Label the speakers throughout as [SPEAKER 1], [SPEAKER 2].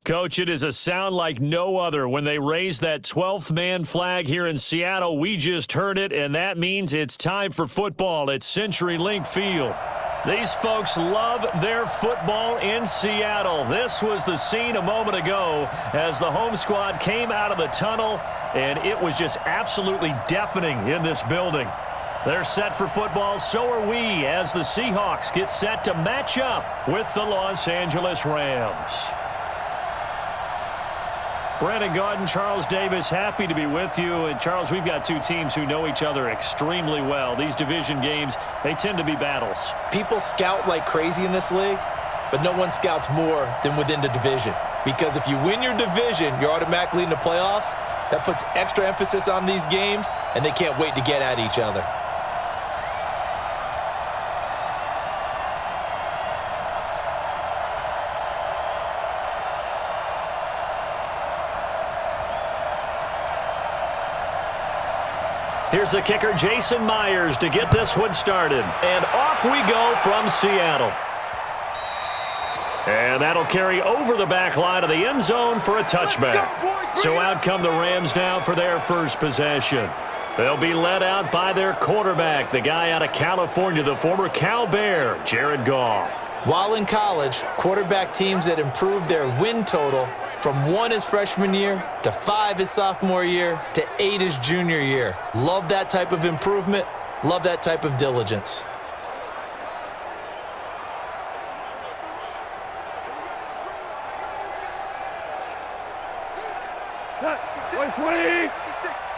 [SPEAKER 1] Coach, it is a sound like no other when they raise that 12th man flag here in Seattle. We just heard it, and that means it's time for football at CenturyLink Field. These folks love their football in Seattle. This was the scene a moment ago as the home squad came out of the tunnel, and it was just absolutely deafening in this building. They're set for football, so are we, as the Seahawks get set to match up with the Los Angeles Rams. Brandon Gaudin, Charles Davis, happy to be with you. And, Charles, we've got two teams who know each other extremely well. These division games, they tend to be battles.
[SPEAKER 2] People scout like crazy in this league, but no one scouts more than within the division. Because if you win your division, you're automatically in the playoffs. That puts extra emphasis on these games, and they can't wait to get at each other.
[SPEAKER 1] Here's the kicker, Jason Myers, to get this one started. And off we go from Seattle. And that'll carry over the back line of the end zone for a touchback. So out come the Rams now for their first possession. They'll be led out by their quarterback, the guy out of California, the former Cal Bear, Jared Goff.
[SPEAKER 2] While in college, quarterback teams that improved their win total from 1 his freshman year to 5 his sophomore year to 8 his junior year. Love that type of improvement. Love that type of diligence.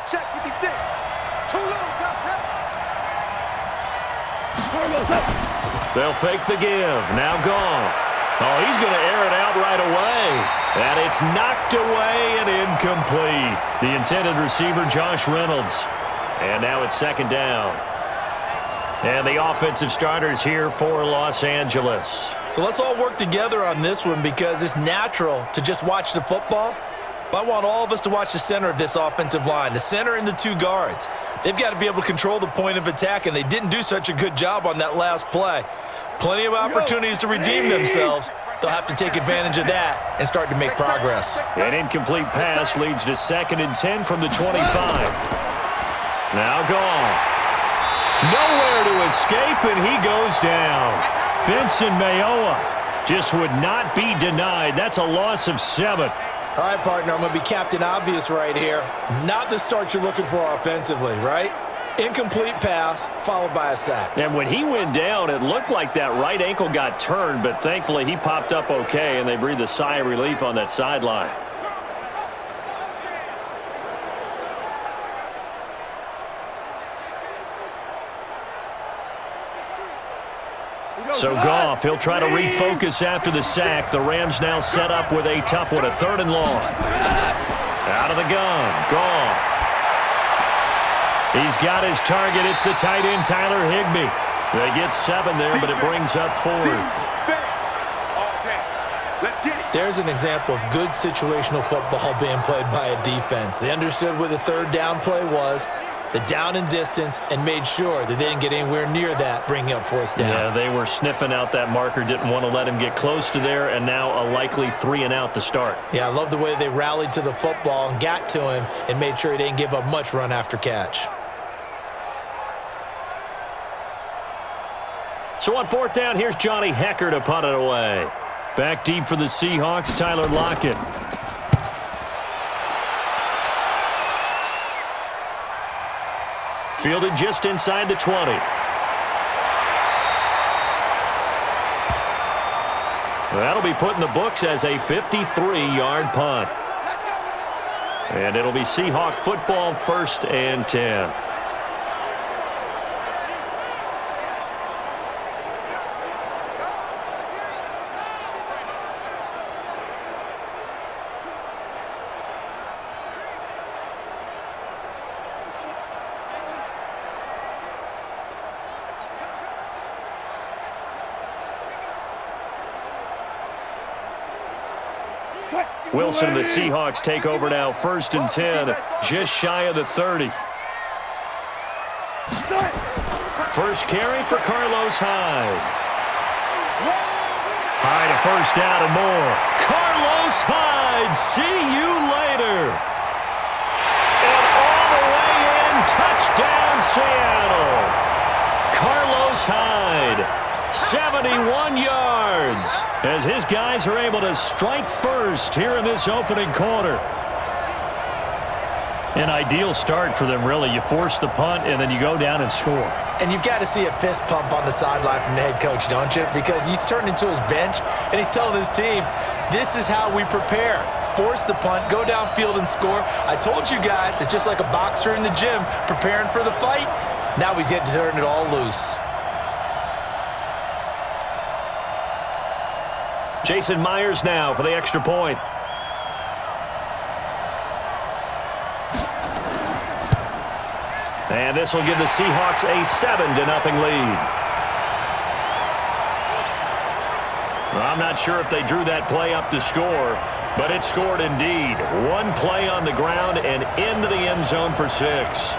[SPEAKER 3] Check 56. Too low.
[SPEAKER 1] They'll fake the give. Now Goff. Oh, he's going to air it out right away. And it's knocked away and incomplete. The intended receiver, Josh Reynolds. And now it's second down. And the offensive starters here for Los Angeles.
[SPEAKER 2] So let's all work together on this one because it's natural to just watch the football. But I want all of us to watch the center of this offensive line, the center and the 2 guards. They've got to be able to control the point of attack, and they didn't do such a good job on that last play. Plenty of opportunities to redeem themselves. They'll have to take advantage of that and start to make progress.
[SPEAKER 1] An incomplete pass leads to 2nd and 10 from the 25. Now Goff. Nowhere to escape, and he goes down. Benson Mayowa just would not be denied. That's a loss of 7.
[SPEAKER 2] All right, partner, I'm going to be Captain Obvious right here. Not the start you're looking for offensively, right? Incomplete pass followed by a sack.
[SPEAKER 1] And when he went down, it looked like that right ankle got turned, but thankfully he popped up okay, and they breathed a sigh of relief on that sideline. So Goff, he'll try to refocus after the sack. The Rams now set up with a tough one, a 3rd and long. Out of the gun, Goff. He's got his target. It's the tight end, Tyler Higbee. They get 7 there, but it brings up 4th.
[SPEAKER 2] There's an example of good situational football being played by a defense. They understood where the 3rd down play was, the down and distance, and made sure that they didn't get anywhere near that, bringing up 4th down.
[SPEAKER 1] Yeah, they were sniffing out that marker, didn't want to let him get close to there, and now a likely 3 and out to start.
[SPEAKER 2] Yeah, I love the way they rallied to the football and got to him and made sure he didn't give up much run after catch.
[SPEAKER 1] So on 4th down, here's Johnny Hecker to punt it away. Back deep for the Seahawks, Tyler Lockett. Fielded just inside the 20. That'll be put in the books as a 53-yard punt. And it'll be Seahawk football, 1st and 10. Wilson and the Seahawks take over now, 1st and 10, just shy of the 30. First carry for Carlos Hyde. Hyde a first down and more. Carlos Hyde! 71 yards as his guys are able to strike first here in this opening quarter. An ideal start for them, really. You force the punt, and then you go down and score.
[SPEAKER 2] And you've got to see a fist pump on the sideline from the head coach, don't you? Because he's turned into his bench, and he's telling his team, this is how we prepare. Force the punt, go downfield and score. I told you guys, it's just like a boxer in the gym preparing for the fight. Now we get to turn it all loose.
[SPEAKER 1] Jason Myers now for the extra point. And this will give the Seahawks a 7-0 lead. Well, I'm not sure if they drew that play up to score, but it scored indeed. One play on the ground and into the end zone for 6.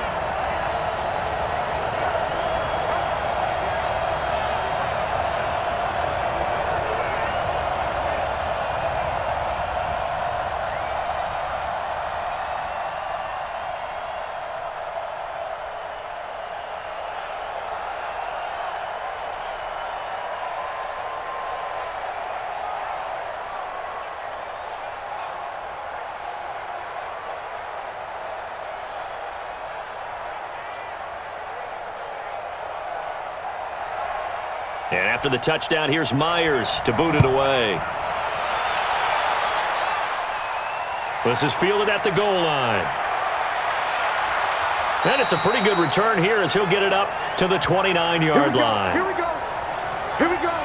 [SPEAKER 1] And after the touchdown, here's Myers to boot it away. This is fielded at the goal line. And it's a pretty good return here as he'll get it up to the 29-yard line.
[SPEAKER 3] Here we go. Here we go.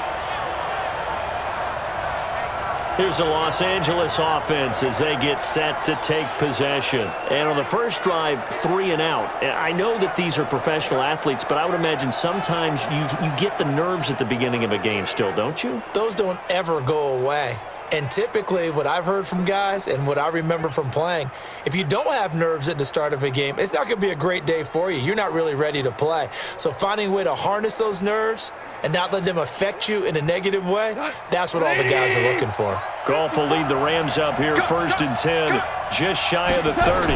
[SPEAKER 1] Here's the Los Angeles offense as they get set to take possession. And on the first drive, 3 and out. I know that these are professional athletes, but I would imagine sometimes you get the nerves at the beginning of a game still, don't you?
[SPEAKER 2] Those don't ever go away. And typically what I've heard from guys and what I remember from playing, if you don't have nerves at the start of a game, it's not going to be a great day for you. You're not really ready to play. So finding a way to harness those nerves and not let them affect you in a negative way, that's what all the guys are looking for.
[SPEAKER 1] Goff will lead the Rams up here, 1st and 10, just shy of the 30.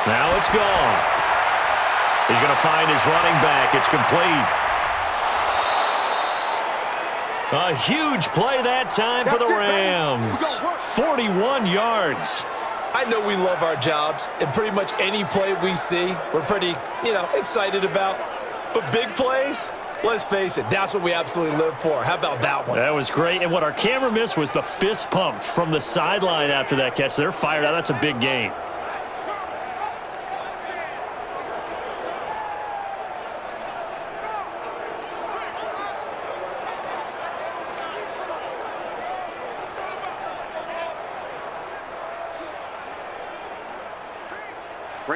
[SPEAKER 1] Now it's Goff. He's going to find his running back. It's complete. A huge play that time for the Rams. 41 yards.
[SPEAKER 2] I know we love our jobs, and pretty much any play we see, we're pretty, excited about. But big plays, let's face it, that's what we absolutely live for. How about that one?
[SPEAKER 1] That was great. And what our camera missed was the fist pump from the sideline after that catch. They're fired out. That's a big game.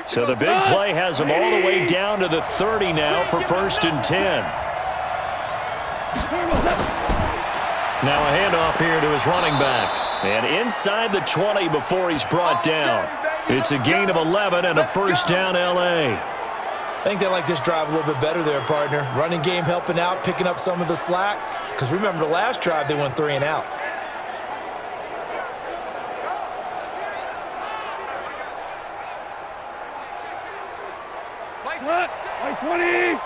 [SPEAKER 1] So the big play has them all the way down to the 30 now for 1st and 10. Now a handoff here to his running back. And inside the 20 before he's brought down. It's a gain of 11 and a 1st down L.A.
[SPEAKER 2] I think they like this drive a little bit better there, partner. Running game helping out, picking up some of the slack. Because remember the last drive, they went 3 and out.
[SPEAKER 3] Like 20.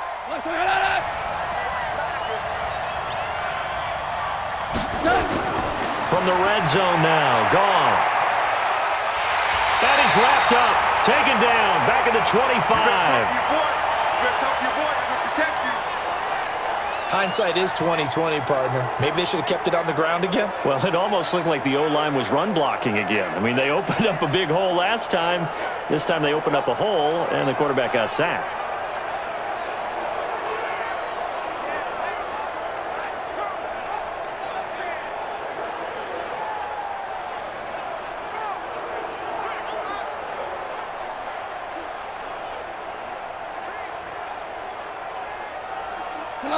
[SPEAKER 1] From the red zone now, Goff. That is wrapped up, taken down, back at the 25.
[SPEAKER 2] Hindsight is 20/20, partner. Maybe they should have kept it on the ground again.
[SPEAKER 1] Well, it almost looked like the O-line was run blocking again. I mean, they opened up a big hole last time. This time they opened up a hole, and the quarterback got sacked.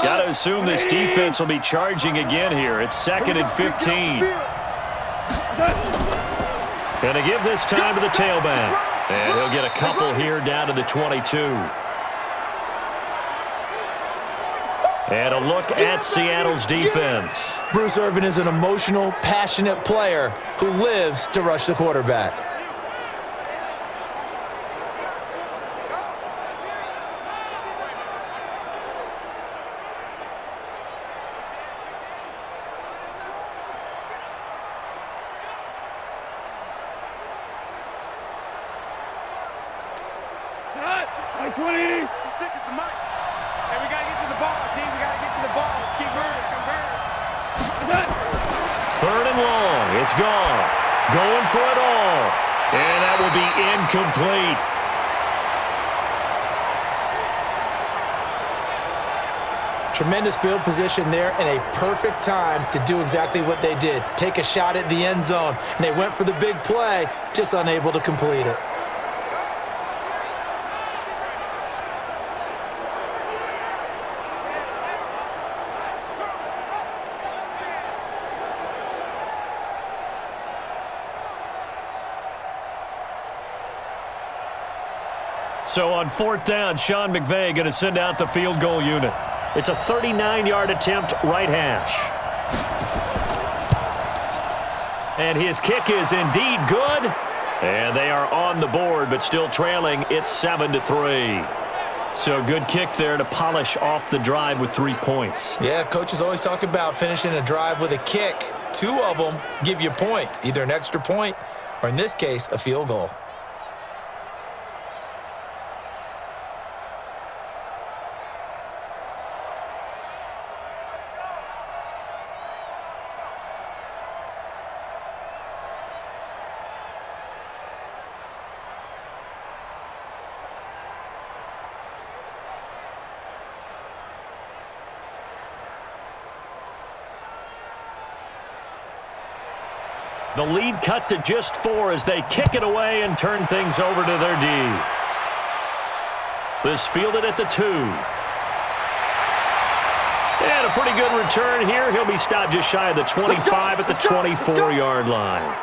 [SPEAKER 1] Got to assume this defense will be charging again here. It's 2nd and 15. Going to give this time to the tailback. And he'll get a couple here down to the 22. And a look at Seattle's defense.
[SPEAKER 2] Bruce Irvin is an emotional, passionate player who lives to rush the quarterback.
[SPEAKER 3] Like 20.
[SPEAKER 4] Stick is the mic. Hey, we gotta get to the ball, team. We gotta get to the ball. Let's keep moving.
[SPEAKER 1] Third and long. It's gone. Going for it all. And that will be incomplete.
[SPEAKER 2] Tremendous field position there and a perfect time to do exactly what they did. Take a shot at the end zone. And they went for the big play, just unable to complete it.
[SPEAKER 1] So on fourth down, Sean McVay going to send out the field goal unit. It's a 39-yard attempt, right hash. And his kick is indeed good. And they are on the board, but still trailing. It's 7-3. So good kick there to polish off the drive with 3 points.
[SPEAKER 2] Yeah, coaches always talk about finishing a drive with a kick. 2 of them give you points, either an extra point or, in this case, a field goal.
[SPEAKER 1] The lead cut to just 4 as they kick it away and turn things over to their D. This fielded at the 2. And a pretty good return here. He'll be stopped just shy of the 25 at the 24-yard line.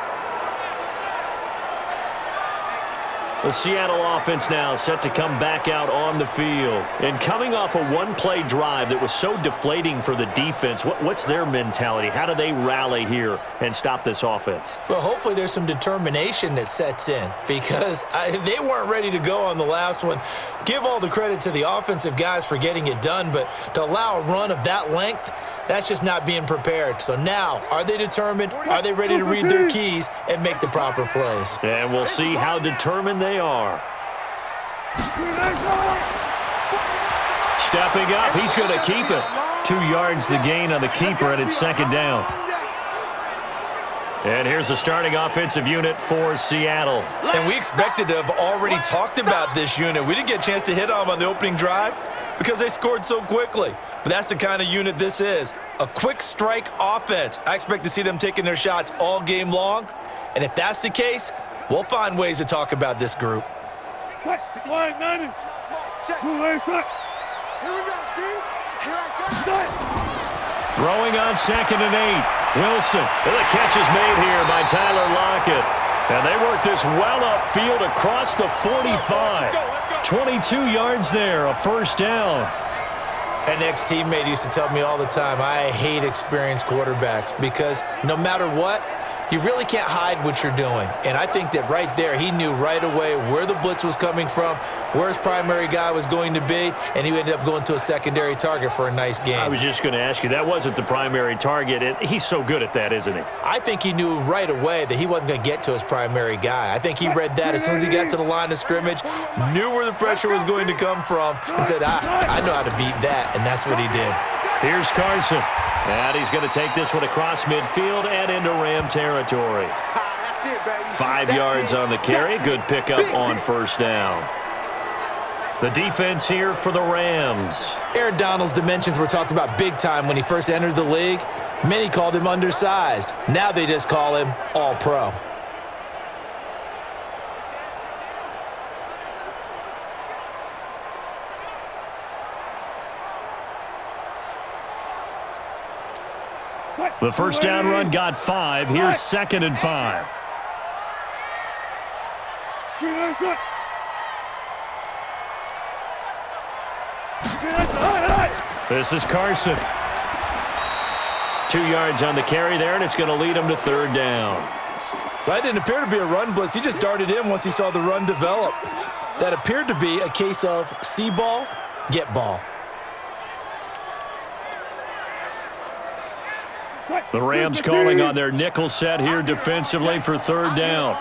[SPEAKER 1] The Seattle offense now set to come back out on the field. And coming off a one-play drive that was so deflating for the defense, what's their mentality? How do they rally here and stop this offense?
[SPEAKER 2] Well, hopefully there's some determination that sets in because they weren't ready to go on the last one. Give all the credit to the offensive guys for getting it done, but to allow a run of that length, that's just not being prepared. So now, are they determined? Are they ready to read their keys and make the proper plays?
[SPEAKER 1] And we'll see how determined they are. Stepping up, he's going to keep it. 2 yards the gain on the keeper, and it's second down. And here's the starting offensive unit for Seattle.
[SPEAKER 2] And we expected to have already talked about this unit. We didn't get a chance to hit on them on the opening drive because they scored so quickly. But that's the kind of unit this is. A quick strike offense. I expect to see them taking their shots all game long. And if that's the case, we'll find ways to talk about this group.
[SPEAKER 3] Here we go, D. Here I come.
[SPEAKER 1] Throwing on 2nd and 8. Wilson. And the catch is made here by Tyler Lockett. And they work this well upfield across the 45. 22 yards there, a first down.
[SPEAKER 2] An ex-teammate used to tell me all the time, I hate experienced quarterbacks because no matter what, you really can't hide what you're doing. And I think that right there, he knew right away where the blitz was coming from, where his primary guy was going to be, and he ended up going to a secondary target for a nice game.
[SPEAKER 1] I was just going to ask you, that wasn't the primary target. He's so good at that, isn't he?
[SPEAKER 2] I think he knew right away that he wasn't going to get to his primary guy. I think he read that as soon as he got to the line of scrimmage, knew where the pressure was going to come from, and said, I know how to beat that, and that's what he did.
[SPEAKER 1] Here's Carson. And he's going to take this one across midfield and into Ram territory. 5 yards on the carry. Good pickup on first down. The defense here for the Rams.
[SPEAKER 2] Aaron Donald's dimensions were talked about big time when he first entered the league. Many called him undersized. Now they just call him all-pro.
[SPEAKER 1] The first down run got 5. Here's 2nd and 5. This is Carson. 2 yards on the carry there, and it's going to lead him to third down.
[SPEAKER 2] Well, that didn't appear to be a run blitz. He just darted in once he saw the run develop. That appeared to be a case of see ball, get ball.
[SPEAKER 1] The Rams calling on their nickel set here defensively for third down.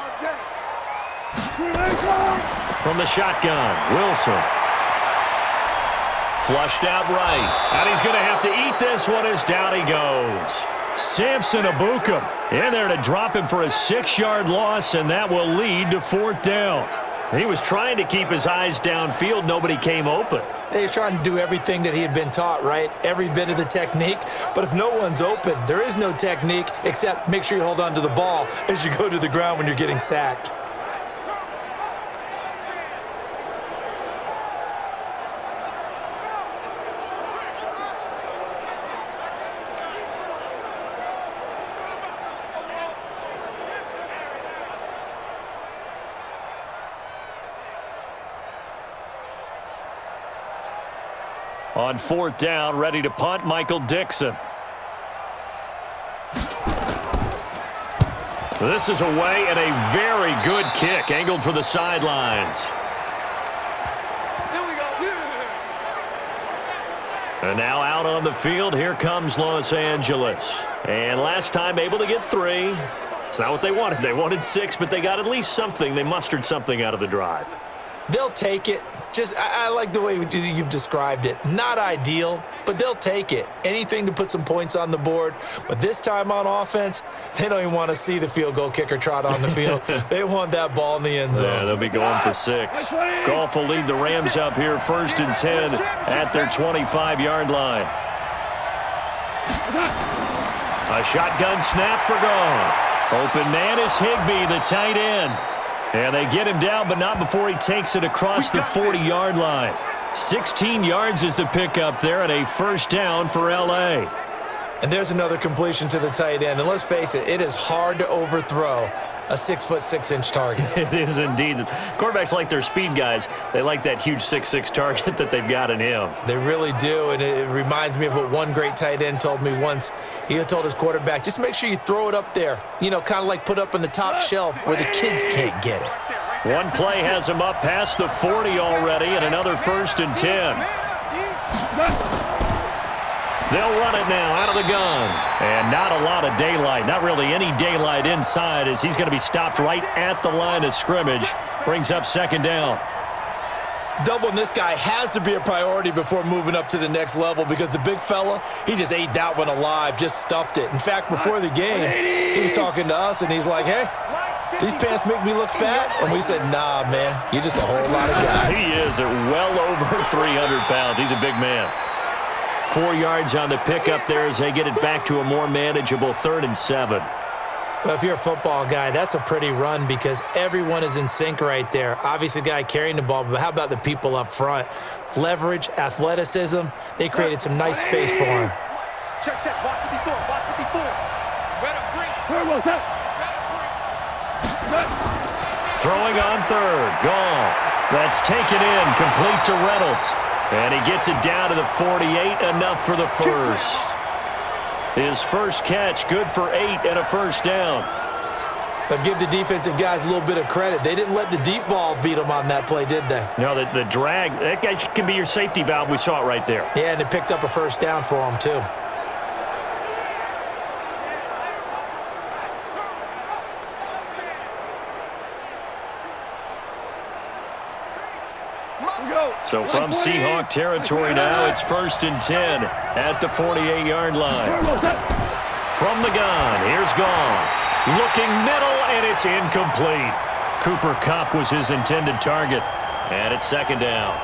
[SPEAKER 1] From the shotgun, Wilson. Flushed out right. And he's going to have to eat this one as down he goes. Samson Abukum in there to drop him for a 6-yard loss, and that will lead to 4th down. He was trying to keep his eyes downfield. Nobody came open.
[SPEAKER 2] He was trying to do everything that he had been taught, right? Every bit of the technique. But if no one's open, there is no technique except make sure you hold on to the ball as you go to the ground when you're getting sacked.
[SPEAKER 1] On 4th down, ready to punt, Michael Dixon. This is away and a very good kick, angled for the sidelines.
[SPEAKER 3] Here we go.
[SPEAKER 1] And now out on the field, here comes Los Angeles. And last time able to get 3. It's not what they wanted. They wanted 6, but they got at least something. They mustered something out of the drive.
[SPEAKER 2] They'll take it. I like the way you've described it. Not ideal, but they'll take it. Anything to put some points on the board. But this time on offense, they don't even want to see the field goal kicker trot on the field. They want that ball in the end zone.
[SPEAKER 1] Yeah, they'll be going for 6. Goff will lead the Rams up here 1st and 10 at their 25-yard line. A shotgun snap for Goff. Open man is Higbee, the tight end. And they get him down, but not before he takes it across the 40-yard line. 16 yards is the pickup there, and a 1st down for L.A.
[SPEAKER 2] And there's another completion to the tight end. And let's face it, it is hard to overthrow a 6'6" target.
[SPEAKER 1] It is indeed. Quarterbacks like their speed guys. They like that huge 6'6" target that they've got in him.
[SPEAKER 2] They really do, and it reminds me of what one great tight end told me once. He told his quarterback, just make sure you throw it up there, kind of like put up on the top shelf where the kids can't get it.
[SPEAKER 1] One play has him up past the 40 already, and another 1st and 10. They'll run it now out of the gun. And not a lot of daylight. Not really any daylight inside as he's going to be stopped right at the line of scrimmage. Brings up 2nd down.
[SPEAKER 2] Doubling this guy has to be a priority before moving up to the next level because the big fella, he just ate that one alive, just stuffed it. In fact, before the game, he was talking to us, and he's like, hey, these pants make me look fat? And we said, nah, man, you're just a whole lot of guy.
[SPEAKER 1] He is at well over 300 pounds. He's a big man. 4 yards on the pickup there as they get it back to a more manageable 3rd and 7.
[SPEAKER 2] Well, if you're a football guy, that's a pretty run because everyone is in sync right there. Obviously, the guy carrying the ball, but how about the people up front? Leverage, athleticism, they created some nice space for him.
[SPEAKER 4] Check, watch 54, watch 54.
[SPEAKER 1] Throwing on 3rd, Goff. That's taken in, complete to Reynolds. And he gets it down to the 48, enough for the 1st. His first catch, good for 8 and a 1st down.
[SPEAKER 2] But give the defensive guys a little bit of credit. They didn't let the deep ball beat them on that play, did they?
[SPEAKER 1] No, the drag, that guy can be your safety valve. We saw it right there.
[SPEAKER 2] Yeah, and it picked up a 1st down for him, too.
[SPEAKER 1] So from Seahawk territory now, it's 1st and 10 at the 48-yard line. From the gun, here's Goff. Looking middle, and it's incomplete. Cooper Kupp was his intended target. And it's 2nd down.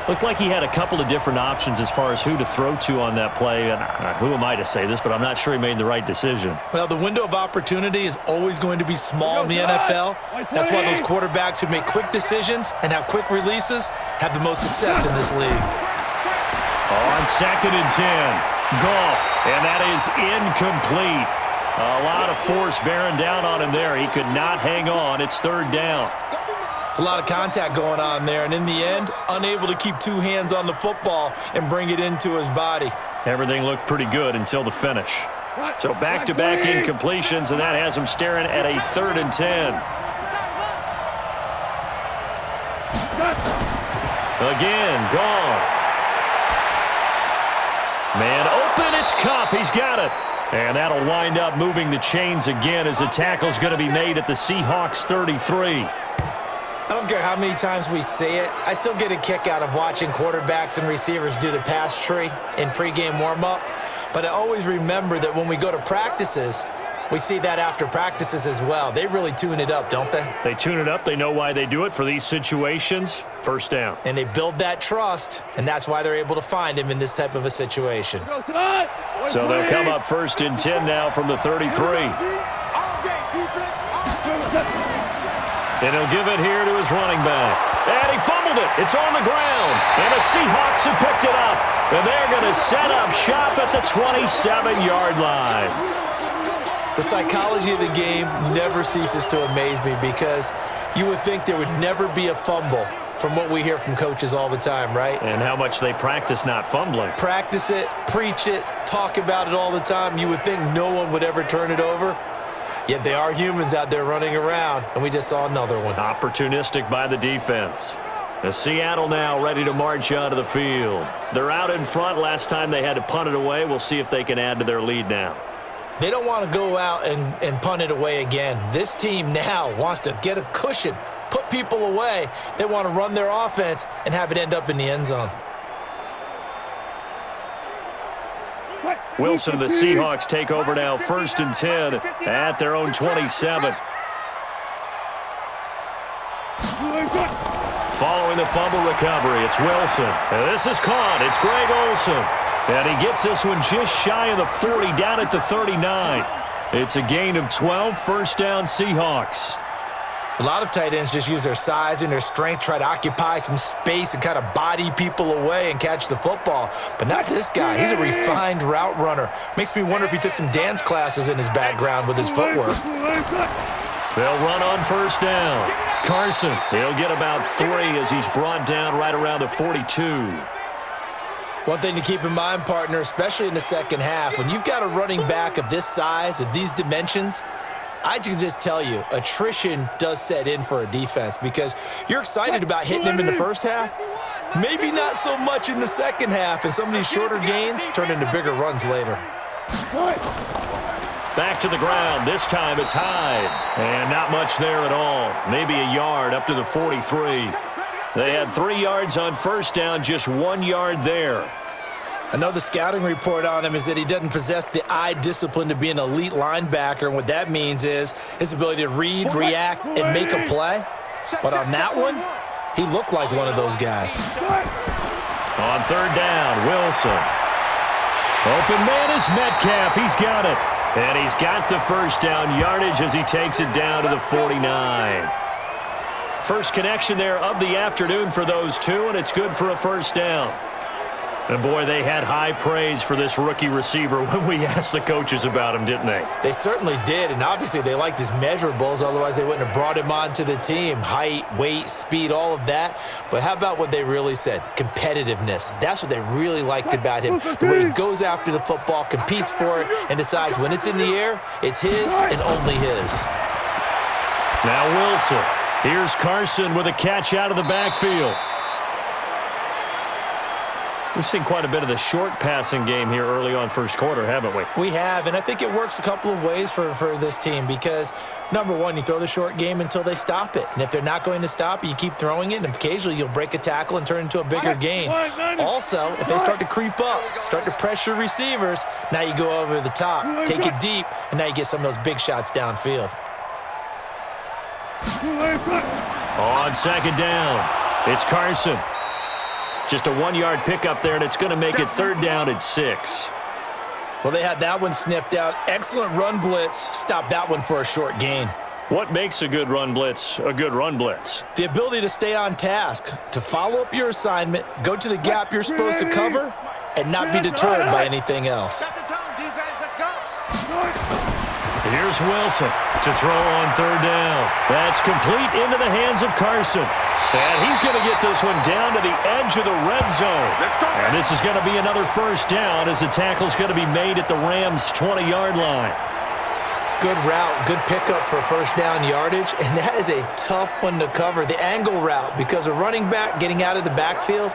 [SPEAKER 1] Looked like he had a couple of different options as far as who to throw to on that play. And who am I to say this, but I'm not sure he made the right decision.
[SPEAKER 2] Well, the window of opportunity is always going to be small in the NFL. That's why those quarterbacks who make quick decisions and have quick releases have the most success in this league.
[SPEAKER 1] On 2nd and 10, Goff, and that is incomplete. A lot of force bearing down on him there. He could not hang on. It's 3rd down.
[SPEAKER 2] It's a lot of contact going on there, and in the end, unable to keep 2 hands on the football and bring it into his body.
[SPEAKER 1] Everything looked pretty good until the finish. So back-to-back incompletions, and that has him staring at a 3rd and 10. Again, Goff. Man open, it's Kupp. He's got it. And that'll wind up moving the chains again as the tackle's going to be made at the Seahawks 33.
[SPEAKER 2] I don't care how many times we see it. I still get a kick out of watching quarterbacks and receivers do the pass tree in pregame warm-up. But I always remember that when we go to practices, we see that after practices as well. They really tune it up, don't they?
[SPEAKER 1] They tune it up. They know why they do it for these situations. First down.
[SPEAKER 2] And they build that trust, and that's why they're able to find him in this type of a situation.
[SPEAKER 1] So they'll come up 1st and 10 now from the 33. And he'll give it here to his running back. And he fumbled it. It's on the ground. And the Seahawks have picked it up. And they're going to set up shop at the 27-yard line.
[SPEAKER 2] The psychology of the game never ceases to amaze me because you would think there would never be a fumble from what we hear from coaches all the time, right?
[SPEAKER 1] And how much they practice not fumbling.
[SPEAKER 2] Practice it, preach it, talk about it all the time. You would think no one would ever turn it over. Yet they are humans out there running around, and we just saw another one.
[SPEAKER 1] Opportunistic by the defense. The Seattle now ready to march onto the field. They're out in front. Last time they had to punt it away. We'll see if they can add to their lead now.
[SPEAKER 2] They don't want to go out and punt it away again. This team now wants to get a cushion, put people away. They want to run their offense and have it end up in the end zone.
[SPEAKER 1] Wilson and the Seahawks take over now 1st and 10 at their own 27. Following the fumble recovery, it's Wilson. And this is caught. It's Greg Olsen. And he gets this one just shy of the 40, down at the 39. It's a gain of 12, 1st down Seahawks.
[SPEAKER 2] A lot of tight ends just use their size and their strength, try to occupy some space and kind of body people away and catch the football. But not this guy. He's a refined route runner. Makes me wonder if he took some dance classes in his background with his footwork.
[SPEAKER 1] They'll run on 1st down. Carson, he'll get about 3 as he's brought down right around the 42.
[SPEAKER 2] One thing to keep in mind, partner, especially in the second half, when you've got a running back of this size, of these dimensions, I can just tell you, attrition does set in for a defense because you're excited about hitting him in the first half. Maybe not so much in the second half, and some of these shorter gains turn into bigger runs later.
[SPEAKER 1] Back to the ground. This time it's Hyde. And not much there at all. Maybe a yard up to the 43. They had 3 yards on 1st down, just 1 yard there.
[SPEAKER 2] I know the scouting report on him is that he doesn't possess the eye discipline to be an elite linebacker, and what that means is his ability to read, react, and make a play. But on that one, he looked like one of those guys.
[SPEAKER 1] On 3rd down, Wilson. Open man is Metcalf. He's got it. And he's got the 1st down yardage as he takes it down to the 49. First connection there of the afternoon for those two, and it's good for a 1st down. And, boy, they had high praise for this rookie receiver when we asked the coaches about him, didn't they?
[SPEAKER 2] They certainly did, and obviously they liked his measurables. Otherwise, they wouldn't have brought him onto the team. Height, weight, speed, all of that. But how about what they really said? Competitiveness. That's what they really liked about him. The way he goes after the football, competes for it, and decides when it's in the air, it's his and only his.
[SPEAKER 1] Now Wilson. Here's Carson with a catch out of the backfield. We've seen quite a bit of the short passing game here early on 1st quarter, haven't we?
[SPEAKER 2] We have, and I think it works a couple of ways for this team because, number one, you throw the short game until they stop it. And if they're not going to stop it, you keep throwing it, and occasionally you'll break a tackle and turn it into a bigger gain. Also, if they start to creep up, start to pressure receivers, now you go over the top, take it deep, and now you get some of those big shots downfield.
[SPEAKER 1] On 2nd down, it's Carson. Just a 1-yard pickup there, and it's going to make it 3rd down at 6.
[SPEAKER 2] Well, they had that one sniffed out. Excellent run blitz. Stop that one for a short gain.
[SPEAKER 1] What makes a good run blitz a good run blitz?
[SPEAKER 2] The ability to stay on task, to follow up your assignment, go to the gap you're supposed to cover, and not be deterred by anything else.
[SPEAKER 1] Here's Wilson to throw on 3rd down. That's complete into the hands of Carson. And he's going to get this one down to the edge of the red zone. And this is going to be another 1st down as the tackle's going to be made at the Rams' 20-yard line.
[SPEAKER 2] Good route, good pickup for 1st down yardage, and that is a tough one to cover. The angle route, because a running back getting out of the backfield,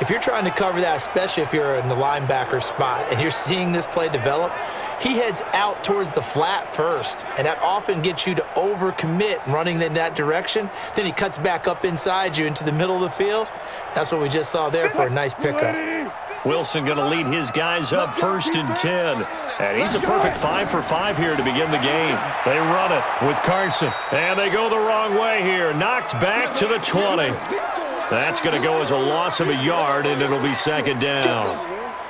[SPEAKER 2] If you're trying to cover that, especially if you're in the linebacker spot and you're seeing this play develop, he heads out towards the flat first, and that often gets you to overcommit running in that direction. Then he cuts back up inside you into the middle of the field. That's what we just saw there for a nice pickup.
[SPEAKER 1] Wilson going to lead his guys up 1st and 10. And he's a perfect 5 for 5 here to begin the game. They run it with Carson. And they go the wrong way here. Knocked back to the 20. That's going to go as a loss of a yard, and it'll be 2nd down.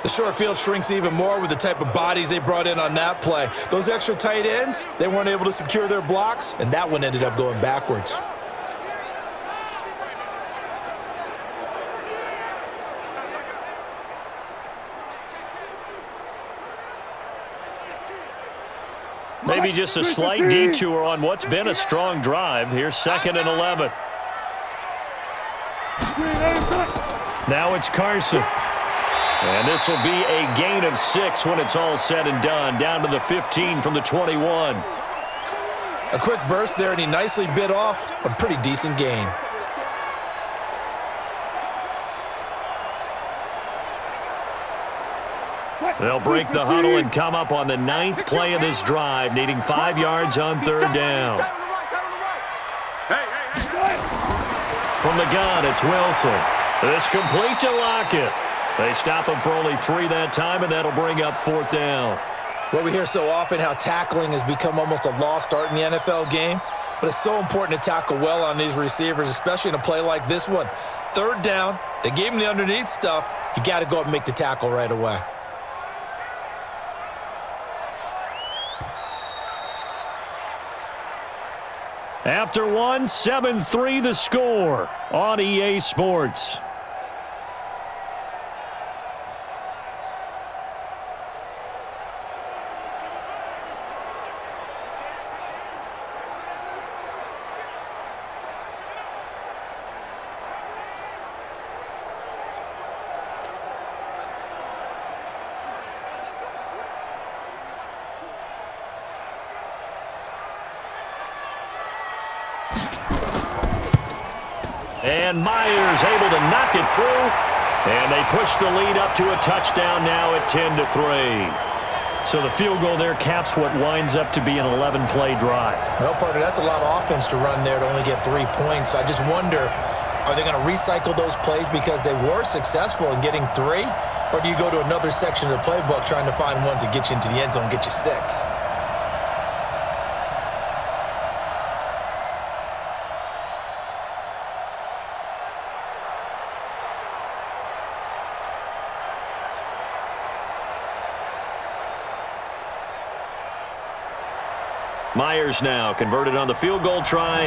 [SPEAKER 2] The short field shrinks even more with the type of bodies they brought in on that play. Those extra tight ends, they weren't able to secure their blocks, and that one ended up going backwards.
[SPEAKER 1] Maybe just a slight detour on what's been a strong drive. Here's 2nd and 11. Now it's Carson. And this will be a gain of 6 when it's all said and done. Down to the 15 from the 21.
[SPEAKER 2] A quick burst there, and he nicely bit off a pretty decent gain.
[SPEAKER 1] They'll break the huddle and come up on the 9th play of this drive, needing 5 yards on 3rd down. From the gun, it's Wilson. This complete to Lockett. They stop him for only 3 that time, and that'll bring up 4th down.
[SPEAKER 2] Well, we hear so often how tackling has become almost a lost art in the NFL game, but it's so important to tackle well on these receivers, especially in a play like this one. 3rd down, they gave him the underneath stuff. You got to go up and make the tackle right away.
[SPEAKER 1] After 1, 7-3 the score on EA Sports. And Myers able to knock it through. And they push the lead up to a touchdown now at 10-3. So the field goal there caps what winds up to be an 11-play drive.
[SPEAKER 2] Well, partner, that's a lot of offense to run there to only get 3 points. I just wonder, are they going to recycle those plays because they were successful in getting 3? Or do you go to another section of the playbook trying to find ones that get you into the end zone and get you 6?
[SPEAKER 1] Myers now converted on the field goal try.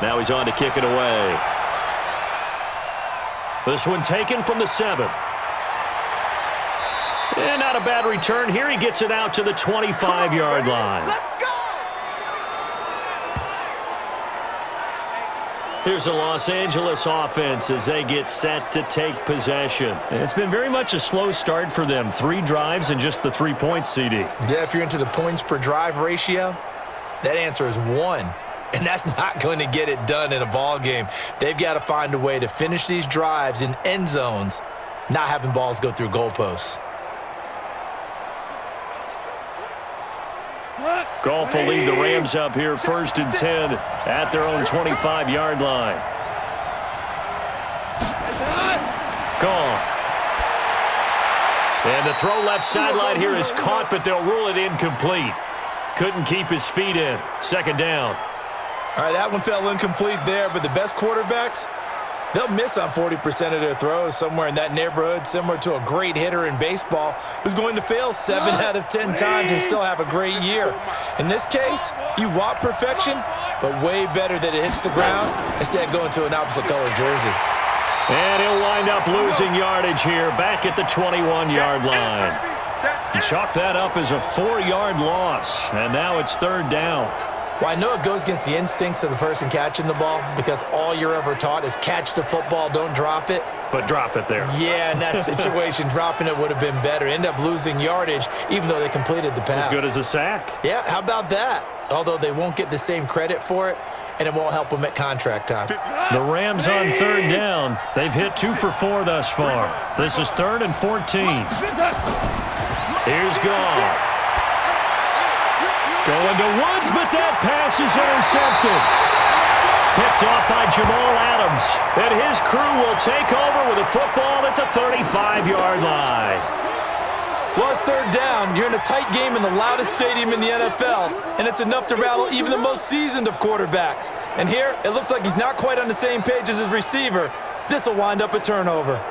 [SPEAKER 1] Now he's on to kick it away. This one taken from the 7. And not a bad return here. He gets it out to the 25-yard line.
[SPEAKER 3] Let's go!
[SPEAKER 1] Here's a Los Angeles offense as they get set to take possession. And it's been very much a slow start for them. 3 drives and just the 3 points, CD.
[SPEAKER 2] Yeah, if you're into the points per drive ratio, that answer is 1. And that's not going to get it done in a ball game. They've got to find a way to finish these drives in end zones, not having balls go through goalposts.
[SPEAKER 1] Goff will lead the Rams up here 1st and 10 at their own 25-yard line. Goff. And the throw left sideline here is caught, but they'll rule it incomplete. Couldn't keep his feet in. 2nd down.
[SPEAKER 2] All right, that one fell incomplete there, but the best quarterbacks, they'll miss on 40% of their throws, somewhere in that neighborhood, similar to a great hitter in baseball who's going to fail 7 out of 10 times and still have a great year. In this case, you want perfection, but way better that it hits the ground instead of going to an opposite color jersey.
[SPEAKER 1] And he'll wind up losing yardage here back at the 21-yard line. Chalk that up as a 4-yard loss, and now it's 3rd down.
[SPEAKER 2] Well, I know it goes against the instincts of the person catching the ball because all you're ever taught is catch the football, don't drop it.
[SPEAKER 1] But drop it there.
[SPEAKER 2] Yeah, in that situation, dropping it would have been better. End up losing yardage, even though they completed the pass.
[SPEAKER 1] As good as a sack.
[SPEAKER 2] Yeah, how about that? Although they won't get the same credit for it, and it won't help them at contract time.
[SPEAKER 1] The Rams on third down. They've hit 2 for 4 thus far. This is 3rd and 14. Here's Goff. Going to Woods, but that pass is intercepted. Picked off by Jamal Adams. And his crew will take over with a football at the 35-yard line.
[SPEAKER 2] Well, it's third down. You're in a tight game in the loudest stadium in the NFL, and it's enough to rattle even the most seasoned of quarterbacks. And here, it looks like he's not quite on the same page as his receiver. This will wind up a turnover.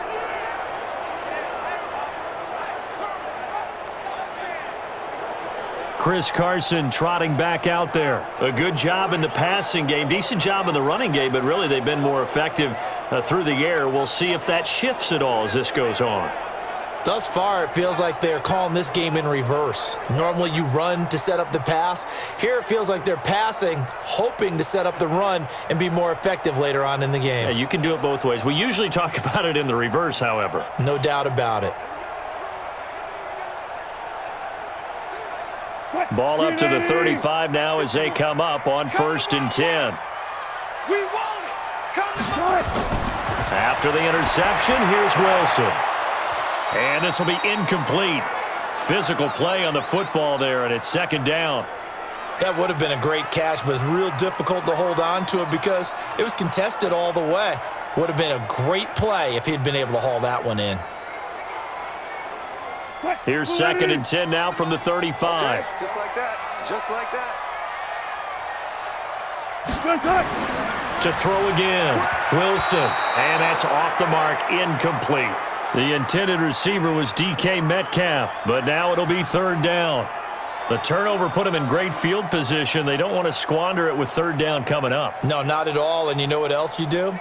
[SPEAKER 1] Chris Carson trotting back out there. A good job in the passing game, decent job in the running game, but really they've been more effective through the air. We'll see if that shifts at all as this goes on.
[SPEAKER 2] Thus far, it feels like they're calling this game in reverse. Normally, you run to set up the pass. Here, it feels like they're passing, hoping to set up the run and be more effective later on in the game.
[SPEAKER 1] Yeah, you can do it both ways. We usually talk about it in the reverse, however.
[SPEAKER 2] No doubt about it.
[SPEAKER 1] Ball up to the 35 now as they come up on 1st and 10.
[SPEAKER 4] We want it. Come on.
[SPEAKER 1] After the interception, here's Wilson. And this will be incomplete. Physical play on the football there, and it's 2nd down.
[SPEAKER 2] That would have been a great catch, but it's real difficult to hold on to it because it was contested all the way. Would have been a great play if he'd been able to haul that one in.
[SPEAKER 1] Here's 2nd and 10 now from the 35.
[SPEAKER 3] Just like that. Just like that.
[SPEAKER 1] To throw again. Wilson. And that's off the mark. Incomplete. The intended receiver was DK Metcalf, but now it'll be 3rd down. The turnover put them in great field position. They don't want to squander it with 3rd down coming up.
[SPEAKER 2] No, not at all. And you know what else you do?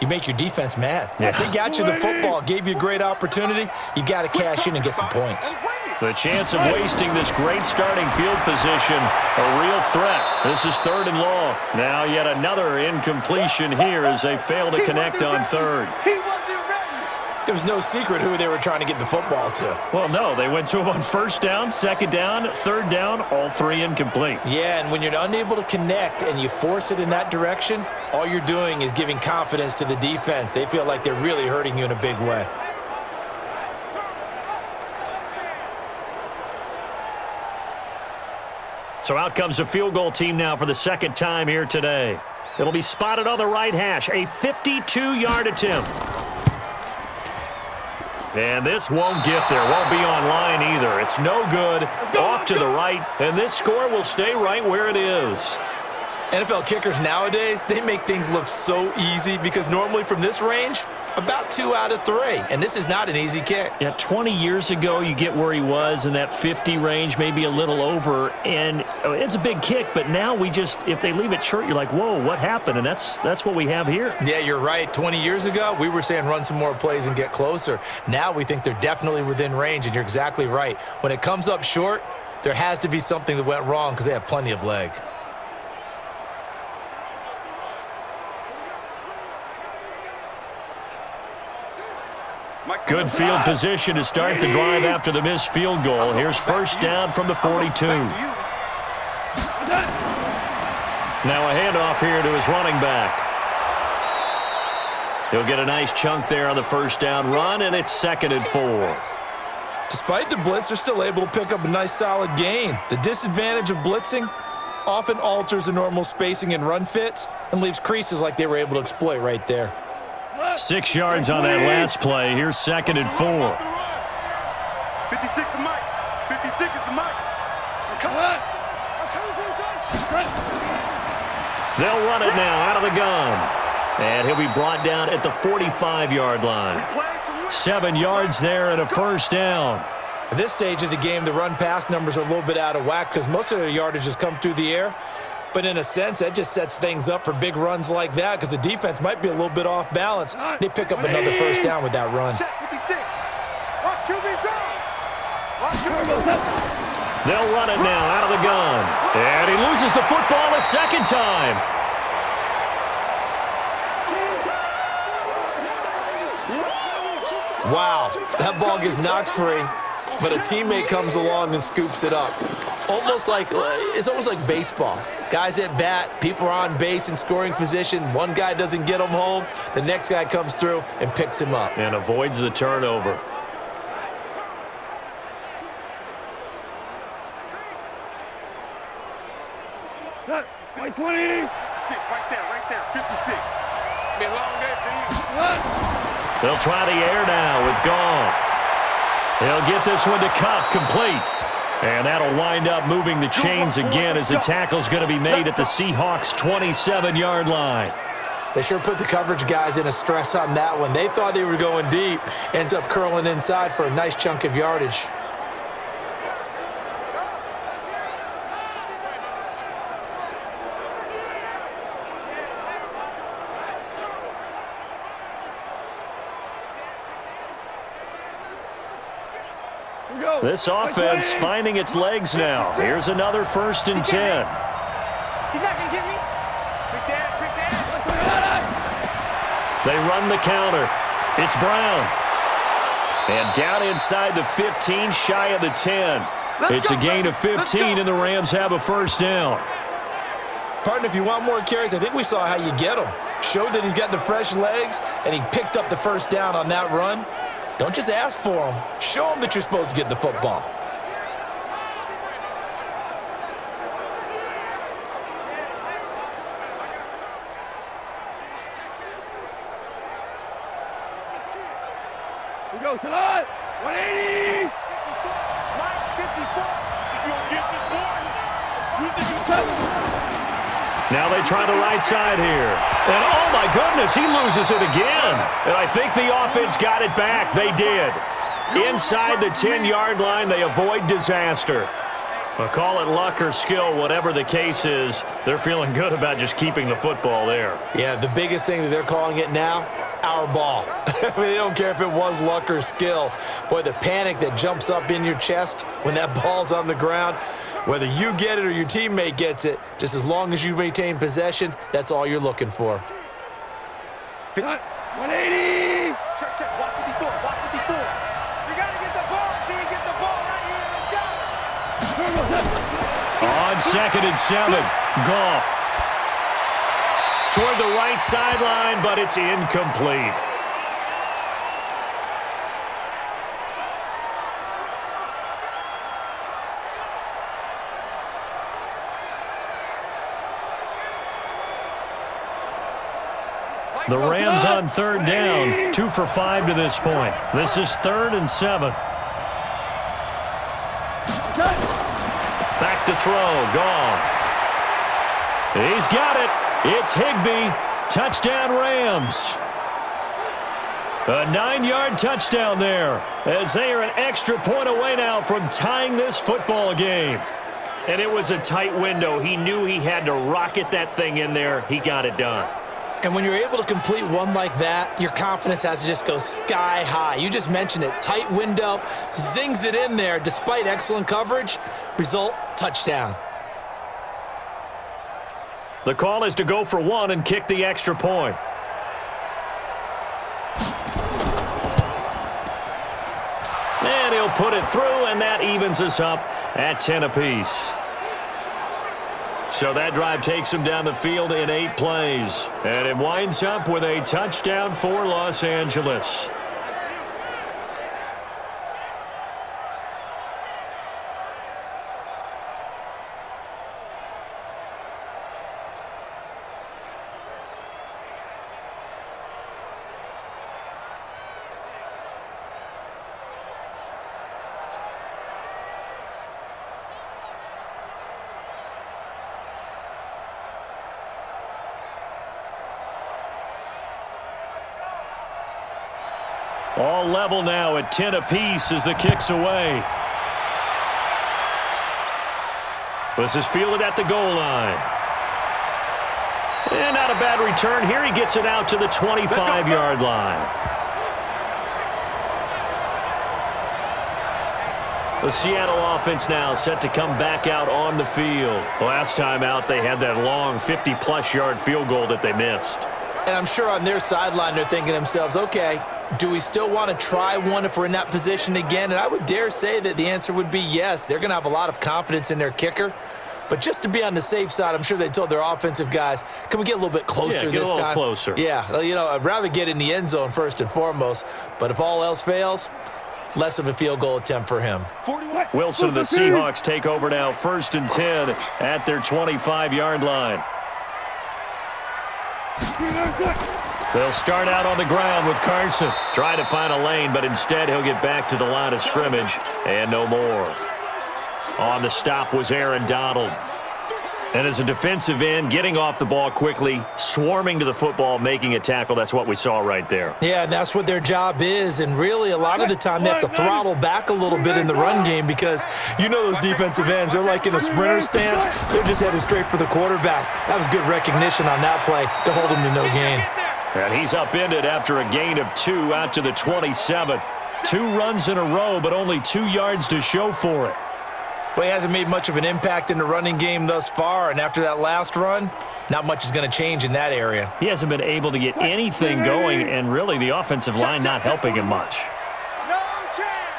[SPEAKER 2] You make your defense mad.
[SPEAKER 1] Yeah.
[SPEAKER 2] They got you the football, gave you a great opportunity. You got to cash in and get some points.
[SPEAKER 1] The chance of wasting this great starting field position, a real threat. This is 3rd and long. Now yet another incompletion here as they fail to connect on 3rd.
[SPEAKER 4] He wasn't ready.
[SPEAKER 2] It was no secret who they were trying to get the football to.
[SPEAKER 1] Well, no, they went to him on 1st down, 2nd down, 3rd down, all 3 incomplete.
[SPEAKER 2] Yeah, and when you're unable to connect and you force it in that direction, all you're doing is giving confidence to the defense. They feel like they're really hurting you in a big way.
[SPEAKER 1] So out comes a field goal team now for the 2nd time here today. It'll be spotted on the right hash, a 52-yard attempt. And this won't get there, won't be on line either. It's no good, off to the right, and this score will stay right where it is.
[SPEAKER 2] NFL kickers nowadays, they make things look so easy because normally from this range, about 2 out of 3. And this is not an easy kick.
[SPEAKER 1] Yeah, 20 years ago, you get where he was in that 50 range, maybe a little over, and it's a big kick, but now we just, if they leave it short, you're like, whoa, what happened? And that's what we have here.
[SPEAKER 2] Yeah, you're right. 20 years ago, we were saying run some more plays and get closer. Now we think they're definitely within range, and you're exactly right. When it comes up short, there has to be something that went wrong because they have plenty of leg.
[SPEAKER 1] Good field position to start the drive after the missed field goal. Here's 1st down from the 42. Now a handoff here to his running back. He'll get a nice chunk there on the 1st down run, and it's 2nd and 4.
[SPEAKER 2] Despite the blitz, they're still able to pick up a nice solid gain. The disadvantage of blitzing often alters the normal spacing and run fits and leaves creases like they were able to exploit right there.
[SPEAKER 1] 6 yards on that last play. Here's 2nd and 4.
[SPEAKER 3] 56 is Mike. 56 is the Mike. Come on.
[SPEAKER 1] They'll run it now out of the gun. And he'll be brought down at the 45-yard line. 7 yards there and a 1st down.
[SPEAKER 2] At this stage of the game, the run-pass numbers are a little bit out of whack because most of their yardage has come through the air. But in a sense, that just sets things up for big runs like that because the defense might be a little bit off balance. They pick up another 1st down with that run.
[SPEAKER 1] They'll run it now out of the gun. And he loses the football a 2nd time.
[SPEAKER 2] Wow, that ball gets knocked free, but a teammate comes along and scoops it up. It's almost like baseball. Guys at bat, people are on base in scoring position. One guy doesn't get him home. The next guy comes through and picks him up.
[SPEAKER 1] And avoids the turnover.
[SPEAKER 3] Right 20. 6, right there, 56. It's been a long day for you.
[SPEAKER 1] They'll try the air now with Goff. He'll get this one to Cup, complete. And that'll wind up moving the chains again as the tackle's going to be made at the Seahawks' 27-yard line.
[SPEAKER 2] They sure put the coverage guys in a stress on that one. They thought they were going deep. Ends up curling inside for a nice chunk of yardage.
[SPEAKER 1] This offense finding its legs now. Here's another 1st and 10.
[SPEAKER 4] He's not going to get me. Quick down.
[SPEAKER 1] They run the counter. It's Brown. And down inside the 15, shy of the 10. It's a gain of 15, and the Rams have a 1st down.
[SPEAKER 2] Partner, if you want more carries, I think we saw how you get him. Showed that he's got the fresh legs, and he picked up the 1st down on that run. Don't just ask for them. Show them that you're supposed to get the football.
[SPEAKER 3] We go to the 180.
[SPEAKER 4] Mike, 54. If you don't get this boy, you think you touch.
[SPEAKER 1] Now they try the right side here. And oh my goodness, he loses it again. And I think the offense got it back. They did. Inside the 10-yard line, they avoid disaster. Well, call it luck or skill, whatever the case is. They're feeling good about just keeping the football there.
[SPEAKER 2] Yeah, the biggest thing that they're calling it now, our ball. I mean, they don't care if it was luck or skill. Boy, the panic that jumps up in your chest when that ball's on the ground, whether you get it or your teammate gets it, just as long as you maintain possession, that's all you're looking for.
[SPEAKER 3] 180.
[SPEAKER 4] Check. Watch 54. Watch 54. You got to get the ball. Till you get the ball right here. Let's go.
[SPEAKER 1] On 2nd and 7, Goff. Toward the right sideline, but it's incomplete. The Rams on 3rd down, 2 for 5 to this point. This is 3rd and 7. Back to throw, Goff. He's got it. It's Higbee. Touchdown, Rams. A 9-yard touchdown there, as they are an extra point away now from tying this football game. And it was a tight window. He knew he had to rocket that thing in there. He got it done.
[SPEAKER 2] And when you're able to complete one like that, your confidence has to just go sky high. You just mentioned it. Tight window, zings it in there despite excellent coverage. Result, touchdown.
[SPEAKER 1] The call is to go for 1 and kick the extra point. And he'll put it through, and that evens us up at 10 apiece. So that drive takes him down the field in 8 plays. And it winds up with a touchdown for Los Angeles. All level now at 10 apiece as the kick's away. This is fielded at the goal line. And not a bad return here. He gets it out to the 25-yard line. The Seattle offense now set to come back out on the field. Last time out, they had that long 50-plus yard field goal that they missed.
[SPEAKER 2] And I'm sure on their sideline they're thinking to themselves, okay, do we still want to try one if we're in that position again? And I would dare say that the answer would be yes. They're going to have a lot of confidence in their kicker. But just to be on the safe side, I'm sure they told their offensive guys, can we get a little bit closer this time?
[SPEAKER 1] Get a little closer.
[SPEAKER 2] Yeah, I'd rather get in the end zone first and foremost. But if all else fails, less of a field goal attempt for him.
[SPEAKER 1] Wilson and the Seahawks take over now, 1st and 10 at their 25-yard line. They'll start out on the ground with Carson. Trying to find a lane, but instead he'll get back to the line of scrimmage and no more. On the stop was Aaron Donald. And as a defensive end, getting off the ball quickly, swarming to the football, making a tackle, that's what we saw right there.
[SPEAKER 2] Yeah, and that's what their job is. And really, a lot of the time, they have to throttle back a little bit in the run game because those defensive ends, they're like in a sprinter stance. They're just headed straight for the quarterback. That was good recognition on that play to hold him to no gain.
[SPEAKER 1] And he's upended after a gain of 2 out to the 27. 2 runs in a row, but only 2 yards to show for it.
[SPEAKER 2] Well, he hasn't made much of an impact in the running game thus far, and after that last run, not much is going to change in that area.
[SPEAKER 1] He hasn't been able to get anything going, and really the offensive line not helping him much.
[SPEAKER 3] No chance.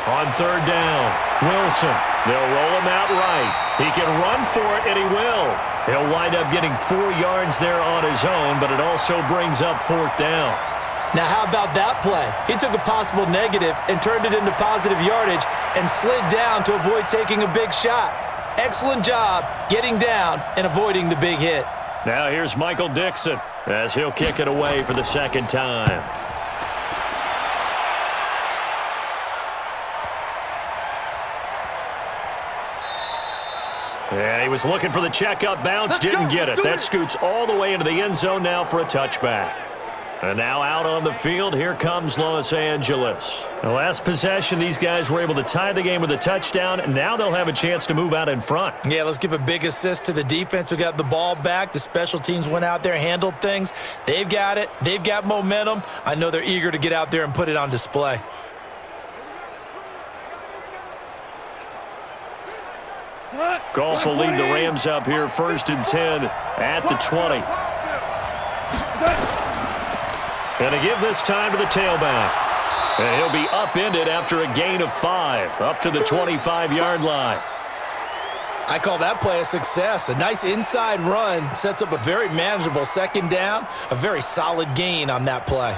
[SPEAKER 1] On 3rd down, Wilson. They'll roll him out right. He can run for it, and he will. He'll wind up getting 4 yards there on his own, but it also brings up 4th down.
[SPEAKER 2] Now, how about that play? He took a possible negative and turned it into positive yardage and slid down to avoid taking a big shot. Excellent job getting down and avoiding the big hit.
[SPEAKER 1] Now here's Michael Dixon as he'll kick it away for the 2nd time. And he was looking for the checkup bounce, didn't get it. That scoots all the way into the end zone now for a touchback. And now out on the field, here comes Los Angeles. The last possession, these guys were able to tie the game with a touchdown, and now they'll have a chance to move out in front.
[SPEAKER 2] Yeah, let's give a big assist to the defense who got the ball back. The special teams went out there, handled things. They've got it. They've got momentum. I know they're eager to get out there and put it on display.
[SPEAKER 1] Goff will lead the Rams up here, 1st and 10 at the 20. And to give this time to the tailback. And he'll be upended after a gain of 5, up to the 25-yard line.
[SPEAKER 2] I call that play a success. A nice inside run sets up a very manageable 2nd down, a very solid gain on that play.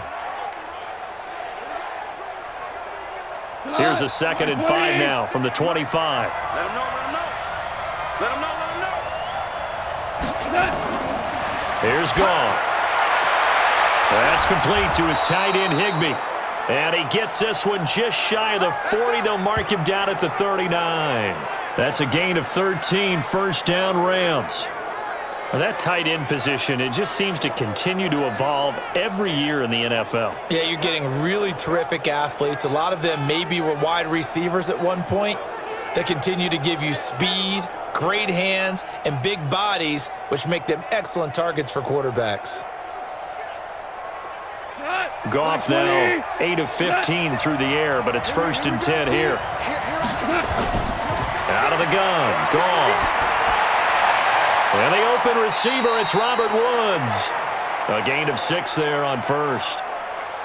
[SPEAKER 1] Here's a 2nd and 5 now from the 25.
[SPEAKER 3] Let him know, let him know. Let him know, let him know.
[SPEAKER 1] Here's Goff. That's complete to his tight end, Higbee. And he gets this one just shy of the 40. They'll mark him down at the 39. That's a gain of 13, 1st down Rams. Well, that tight end position, it just seems to continue to evolve every year in the NFL.
[SPEAKER 2] Yeah, you're getting really terrific athletes. A lot of them maybe were wide receivers at one point that continue to give you speed, great hands, and big bodies, which make them excellent targets for quarterbacks.
[SPEAKER 1] Goff now 8 of 15 through the air, but it's 1st and 10 here. Out of the gun, Goff. And the open receiver, it's Robert Woods. A gain of 6 there on 1st.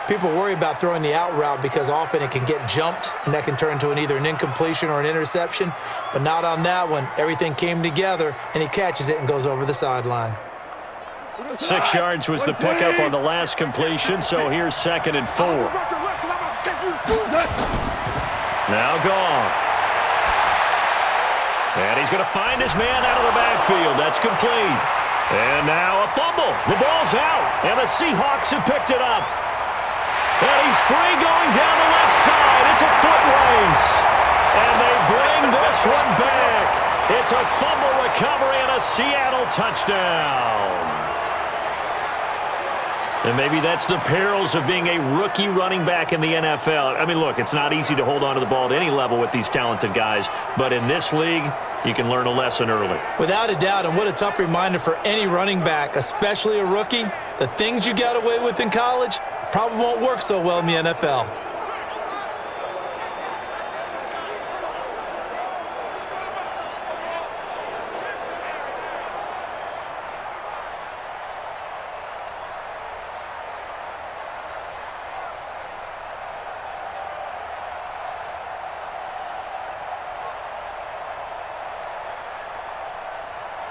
[SPEAKER 2] People worry about throwing the out route because often it can get jumped, and that can turn into either an incompletion or an interception. But not on that one. Everything came together, and he catches it and goes over the sideline.
[SPEAKER 1] 6 yards was the pickup on the last completion, so here's 2nd and 4. Now Goff. And he's going to find his man out of the backfield. That's complete. And now a fumble. The ball's out, and the Seahawks have picked it up. And he's free going down the left side. It's a foot race. And they bring this one back. It's a fumble recovery and a Seattle touchdown. And maybe that's the perils of being a rookie running back in the NFL. I mean, look, it's not easy to hold on to the ball at any level with these talented guys. But in this league, you can learn a lesson early.
[SPEAKER 2] Without a doubt, and what a tough reminder for any running back, especially a rookie. The things you got away with in college probably won't work so well in the NFL.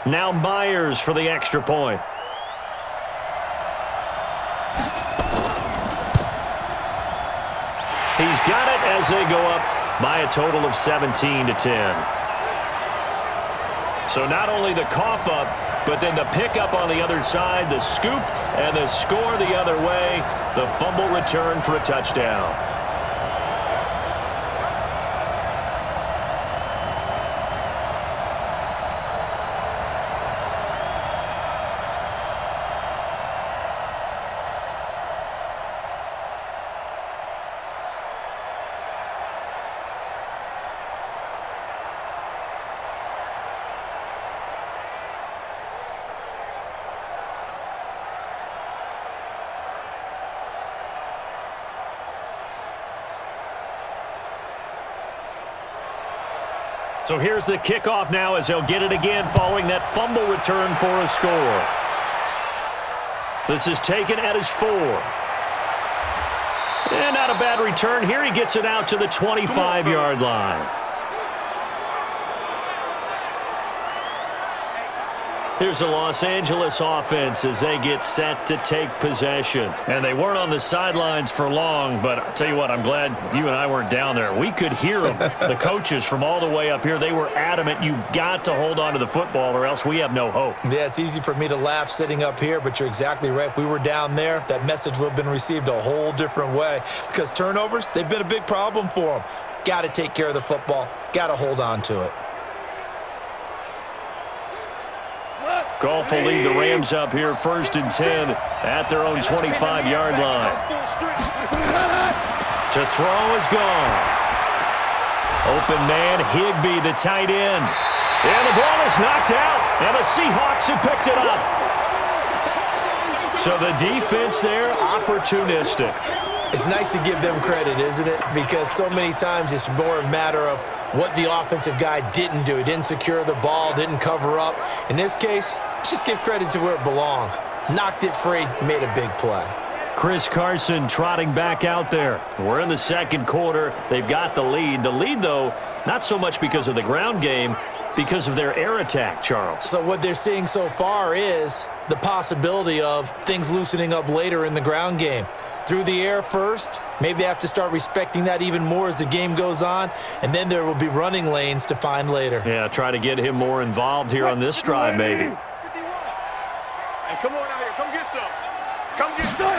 [SPEAKER 1] Now Myers for the extra point. He's got it as they go up by a total of 17-10. So not only the cough up, but then the pickup on the other side, the scoop, and the score the other way, the fumble return for a touchdown. So here's the kickoff now as they'll get it again following that fumble return for a score. This is taken at his 4. And not a bad return here. He gets it out to the 25-yard line. Here's the Los Angeles offense as they get set to take possession. And they weren't on the sidelines for long, but I'll tell you what, I'm glad you and I weren't down there. We could hear them. The coaches from all the way up here, they were adamant, you've got to hold on to the football or else we have no hope.
[SPEAKER 2] Yeah, it's easy for me to laugh sitting up here, but you're exactly right. If we were down there, that message would have been received a whole different way because turnovers, they've been a big problem for them. Got to take care of the football. Got to hold on to it.
[SPEAKER 1] Goff will lead the Rams up here 1st and 10 at their own 25-yard line. To throw is Goff. Open man, Higbee, the tight end. And the ball is knocked out, and the Seahawks have picked it up. So the defense there, opportunistic.
[SPEAKER 2] It's nice to give them credit, isn't it? Because so many times it's more a matter of what the offensive guy didn't do. He didn't secure the ball, didn't cover up. In this case, let's just give credit to where it belongs. Knocked it free, made a big play.
[SPEAKER 1] Chris Carson trotting back out there. We're in the second quarter. They've got the lead. The lead, though, not so much because of the ground game, because of their air attack, Charles.
[SPEAKER 2] So what they're seeing so far is the possibility of things loosening up later in the ground game. Through the air first, maybe they have to start respecting that even more as the game goes on, and then there will be running lanes to find later.
[SPEAKER 1] Yeah, try to get him more involved here on this drive, maybe.
[SPEAKER 3] Hey, come on out here. Come get some. Come get some.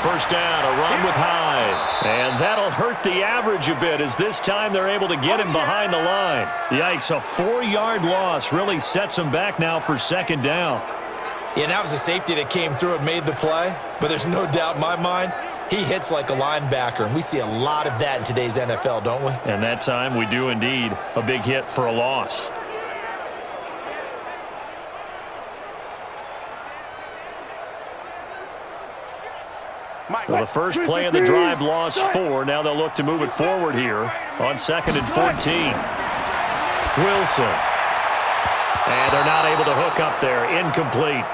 [SPEAKER 1] First down, a run with Hyde. And that'll hurt the average a bit as this time they're able to get him behind the line. Yikes, a 4-yard loss really sets him back now for 2nd down.
[SPEAKER 2] Yeah, and that was a safety that came through and made the play, but there's no doubt in my mind he hits like a linebacker, and we see a lot of that in today's NFL, don't we?
[SPEAKER 1] And that time we do indeed a big hit for a loss. Well, the first play of the drive lost 4. Now they'll look to move it forward here on 2nd and 14. Wilson. And they're not able to hook up there. Incomplete.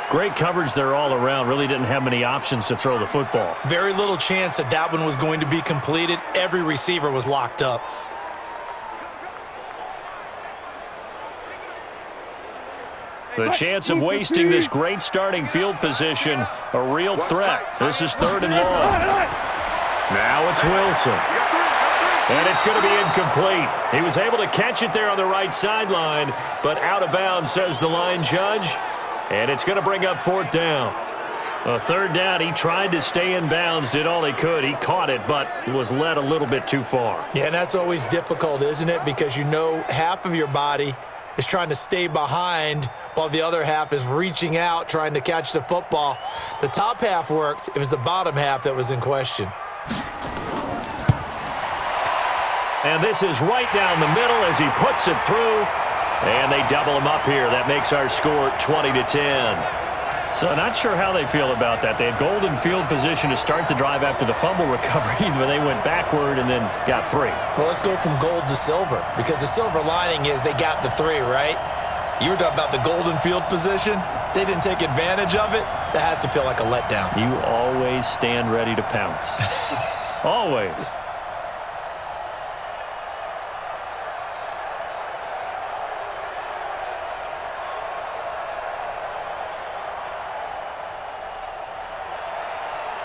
[SPEAKER 1] Great coverage there all around. Really didn't have many options to throw the football.
[SPEAKER 2] Very little chance that that one was going to be completed. Every receiver was locked up.
[SPEAKER 1] The chance of wasting this great starting field position, a real threat. This is 3rd and long. Now it's Wilson. And it's going to be incomplete. He was able to catch it there on the right sideline, but out of bounds, says the line judge. And it's going to bring up 4th down. A 3rd down, he tried to stay in bounds, did all he could. He caught it, but was led a little bit too far.
[SPEAKER 2] Yeah, and that's always difficult, isn't it? Because you know half of your body is trying to stay behind while the other half is reaching out, trying to catch the football. The top half worked. It was the bottom half that was in question.
[SPEAKER 1] And this is right down the middle as he puts it through. And they double him up here. That makes our score 20-10. So not sure how they feel about that. They had golden field position to start the drive after the fumble recovery, but they went backward and then got 3.
[SPEAKER 2] Well, let's go from gold to silver, because the silver lining is they got the 3, right? You were talking about the golden field position. They didn't take advantage of it. That has to feel like a letdown.
[SPEAKER 1] You always stand ready to pounce. Always.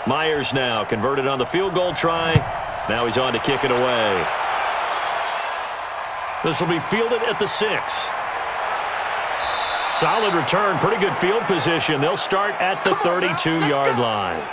[SPEAKER 1] Myers now converted on the field goal try. Now he's on to kick it away. This will be fielded at the 6. Solid return, pretty good field position. They'll start at the 32-yard line.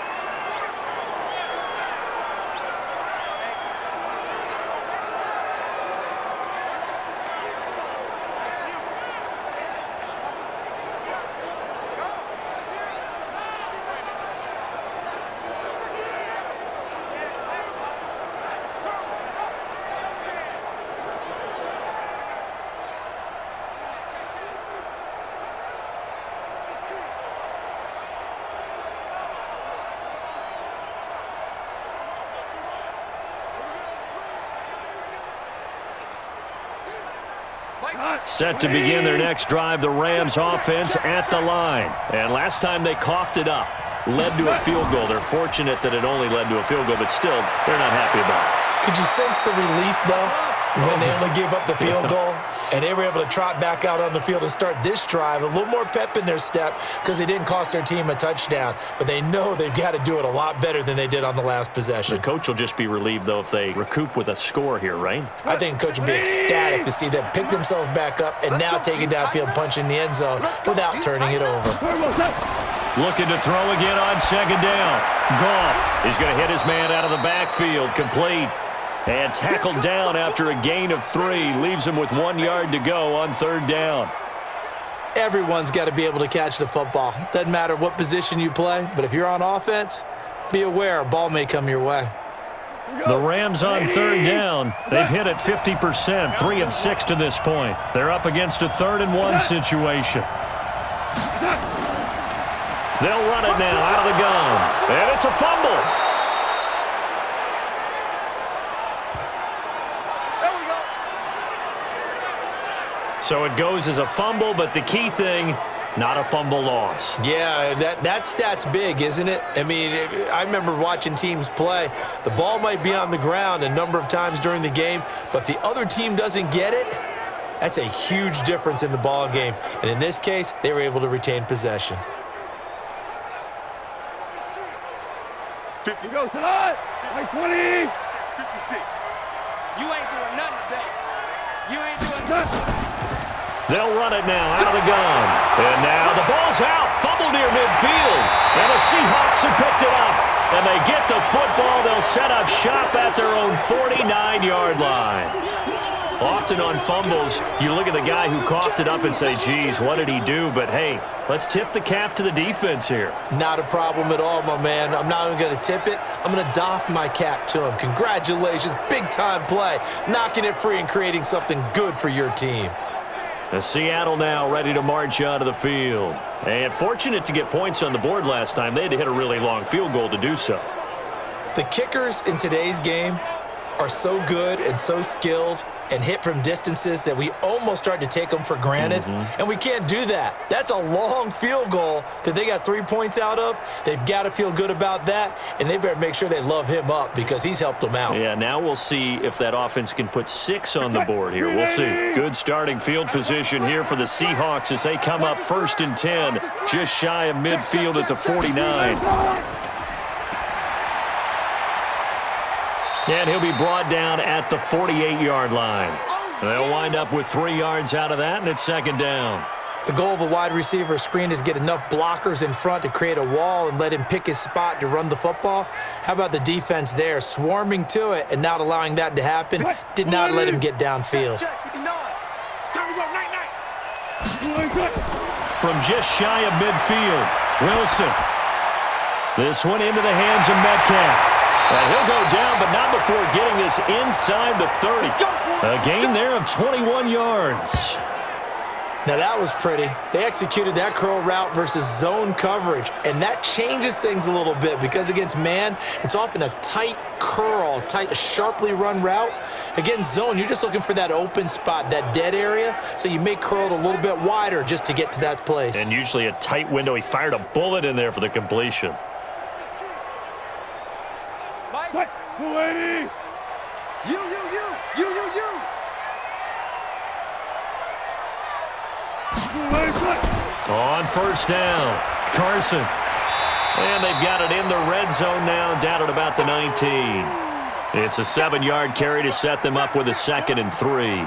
[SPEAKER 1] Set to begin their next drive, the Rams offense at the line. And last time they coughed it up, led to a field goal. They're fortunate that it only led to a field goal, but still, they're not happy about it.
[SPEAKER 2] Could you sense the relief, though, when they only gave up the field goal? And they were able to trot back out on the field and start this drive. A little more pep in their step because they didn't cost their team a touchdown. But they know they've got to do it a lot better than they did on the last possession.
[SPEAKER 1] The coach will just be relieved, though, if they recoup with a score here, right?
[SPEAKER 2] I think coach will be ecstatic to see them pick themselves back up and now take it downfield, punch in the end zone without turning it over.
[SPEAKER 1] Looking to throw again on second down. Goff is going to hit his man out of the backfield, complete. And tackled down after a gain of 3. Leaves him with 1 yard to go on third down.
[SPEAKER 2] Everyone's got to be able to catch the football. Doesn't matter what position you play, but if you're on offense, be aware a ball may come your way.
[SPEAKER 1] The Rams on third down. They've hit it 50%, 3 of 6 to this point. They're up against a 3rd and 1 situation. They'll run it now out of the gun. And it's a fumble. So it goes as a fumble, but the key thing, not a fumble loss.
[SPEAKER 2] Yeah, that stat's big, isn't it? I mean, I remember watching teams play. The ball might be on the ground a number of times during the game, but if the other team doesn't get it, that's a huge difference in the ball game. And in this case, they were able to retain possession.
[SPEAKER 3] 50.
[SPEAKER 4] Go tonight. 20.
[SPEAKER 3] 56.
[SPEAKER 4] You ain't doing nothing today. You ain't doing nothing.
[SPEAKER 1] They'll run it now out of the gun. And now the ball's out. Fumble near midfield. And the Seahawks have picked it up. And they get the football. They'll set up shop at their own 49-yard line. Often on fumbles, you look at the guy who coughed it up and say, geez, what did he do? But, hey, let's tip the cap to the defense here.
[SPEAKER 2] Not a problem at all, my man. I'm not even going to tip it. I'm going to doff my cap to him. Congratulations. Big-time play. Knocking it free and creating something good for your team.
[SPEAKER 1] And Seattle now ready to march onto the field. And fortunate to get points on the board last time. They had to hit a really long field goal to do so.
[SPEAKER 2] The kickers in today's game are so good and so skilled and hit from distances that we almost start to take them for granted. And we can't do that. That's a long field goal that they got 3 points out of. They've got to feel good about that, and they better make sure they love him up because he's helped them out.
[SPEAKER 1] Yeah, now we'll see if that offense can put 6 on the board here. We'll see. Good starting field position here for the Seahawks as they come up 1st and 10, just shy of midfield at the 49. And he'll be brought down at the 48-yard line. They'll wind up with 3 yards out of that, and it's 2nd down.
[SPEAKER 2] The goal of a wide receiver screen is get enough blockers in front to create a wall and let him pick his spot to run the football. How about the defense there, swarming to it and not allowing that to happen? Did not let him get downfield.
[SPEAKER 1] From just shy of midfield, Wilson. This one into the hands of Metcalf. He'll go down, but not before getting this inside the 30. A gain there of 21 yards.
[SPEAKER 2] Now that was pretty. They executed that curl route versus zone coverage, and that changes things a little bit because against man, it's often a tight curl, tight, sharply run route. Against zone, you're just looking for that open spot, that dead area, so you may curl it a little bit wider just to get to that place.
[SPEAKER 1] And usually a tight window. He fired a bullet in there for the completion.
[SPEAKER 4] 280.
[SPEAKER 3] You.
[SPEAKER 1] On 1st down, Carson. And they've got it in the red zone now, down at about the 19. It's a 7-yard carry to set them up with a 2nd and 3.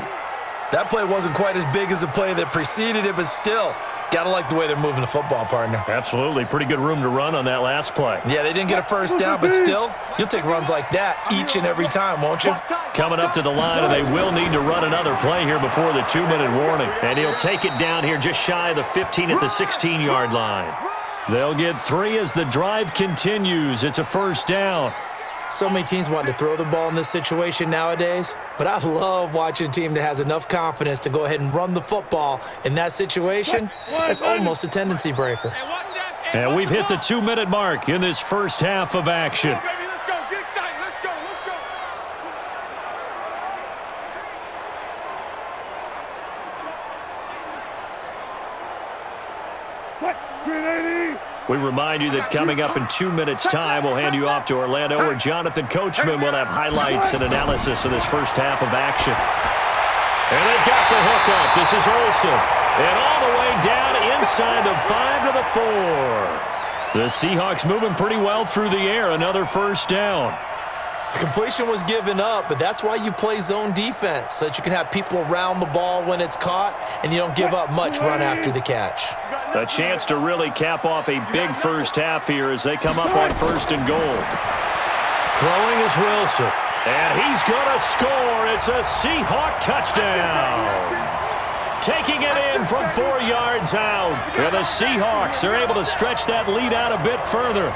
[SPEAKER 2] That play wasn't quite as big as the play that preceded it, but still, got to like the way they're moving the football, partner.
[SPEAKER 1] Absolutely. Pretty good room to run on that last play.
[SPEAKER 2] Yeah, they didn't get a first down, but still, you'll take runs like that each and every time, won't you?
[SPEAKER 1] Coming up to the line, and they will need to run another play here before the 2-minute warning. And he'll take it down here just shy of the 15 at the 16-yard line. They'll get 3 as the drive continues. It's a first down.
[SPEAKER 2] So many teams want to throw the ball in this situation nowadays, but I love watching a team that has enough confidence to go ahead and run the football in that situation. That's almost a tendency breaker.
[SPEAKER 1] And we've hit the 2-minute mark in this first half of action.
[SPEAKER 3] Let's go. Get excited. Let's go.
[SPEAKER 1] We remind you that coming up in 2 minutes' time, we'll hand you off to Orlando, where Jonathan Coachman will have highlights and analysis of this first half of action. And they've got the hook up. This is Olsen. And all the way down inside the 5 to the 4. The Seahawks moving pretty well through the air. Another first down.
[SPEAKER 2] The completion was given up, but that's why you play zone defense, so that you can have people around the ball when it's caught, and you don't give up much run after the catch.
[SPEAKER 1] A chance to really cap off a big first half here as they come up on 1st and goal. Throwing is Wilson. And he's going to score. It's a Seahawk touchdown. Taking it in from 4 yards out. And the Seahawks are able to stretch that lead out a bit further.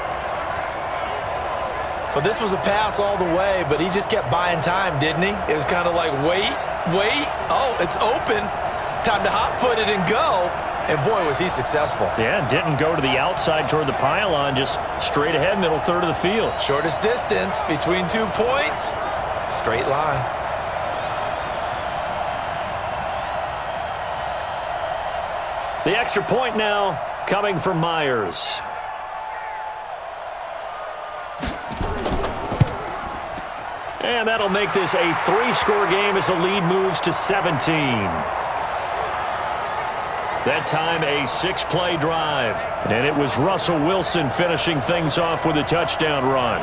[SPEAKER 2] Well, this was a pass all the way, but he just kept buying time, didn't he? It was kind of like, wait. Oh, it's open. Time to hot-foot it and go. And, boy, was he successful.
[SPEAKER 1] Yeah, didn't go to the outside toward the pylon, just straight ahead, middle third of the field.
[SPEAKER 2] Shortest distance between 2 points, straight line.
[SPEAKER 1] The extra point now coming from Myers. And that'll make this a 3-score game as the lead moves to 17. That time a 6-play drive. And it was Russell Wilson finishing things off with a touchdown run.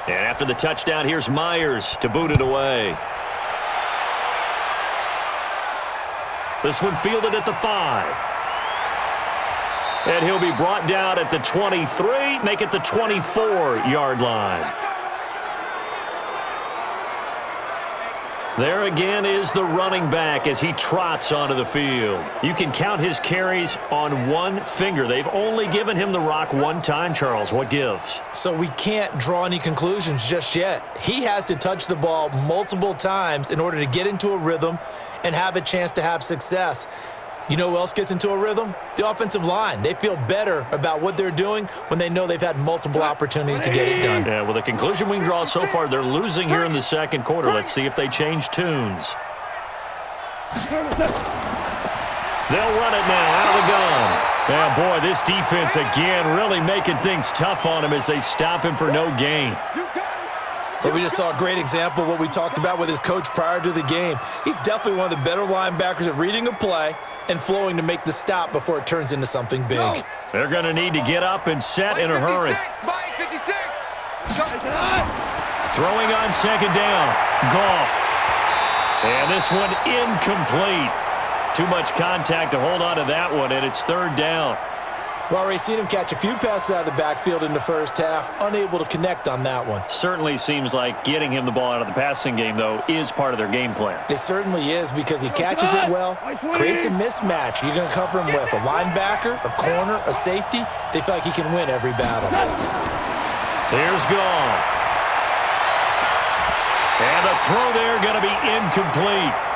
[SPEAKER 1] And after the touchdown, here's Myers to boot it away. This one fielded at the 5. And he'll be brought down at the 23, make it the 24-yard line. There again is the running back as he trots onto the field. You can count his carries on one finger. They've only given him the rock one time, Charles. What gives?
[SPEAKER 2] So we can't draw any conclusions just yet. He has to touch the ball multiple times in order to get into a rhythm and have a chance to have success. You know who else gets into a rhythm? The offensive line. They feel better about what they're doing when they know they've had multiple opportunities to get it done.
[SPEAKER 1] Yeah, well, the conclusion we can draw so far, they're losing here in the second quarter. Let's see if they change tunes. They'll run it now out of the gun. Yeah, boy, this defense again really making things tough on him as they stop him for no gain.
[SPEAKER 2] But we just saw a great example of what we talked about with his coach prior to the game. He's definitely one of the better linebackers at reading a play and flowing to make the stop before it turns into something big.
[SPEAKER 1] They're going to need to get up and set in a hurry. Throwing on second down. Goff. And this one incomplete. Too much contact to hold on to that one, and it's third down.
[SPEAKER 2] We've already seen him catch a few passes out of the backfield in the first half, unable to connect on that one.
[SPEAKER 1] Certainly seems like getting him the ball out of the passing game, though, is part of their game plan.
[SPEAKER 2] It certainly is because he catches it well, creates a mismatch. You're going to cover him with a linebacker, a corner, a safety. They feel like he can win every battle.
[SPEAKER 1] Here's Goff. And the throw there going to be incomplete.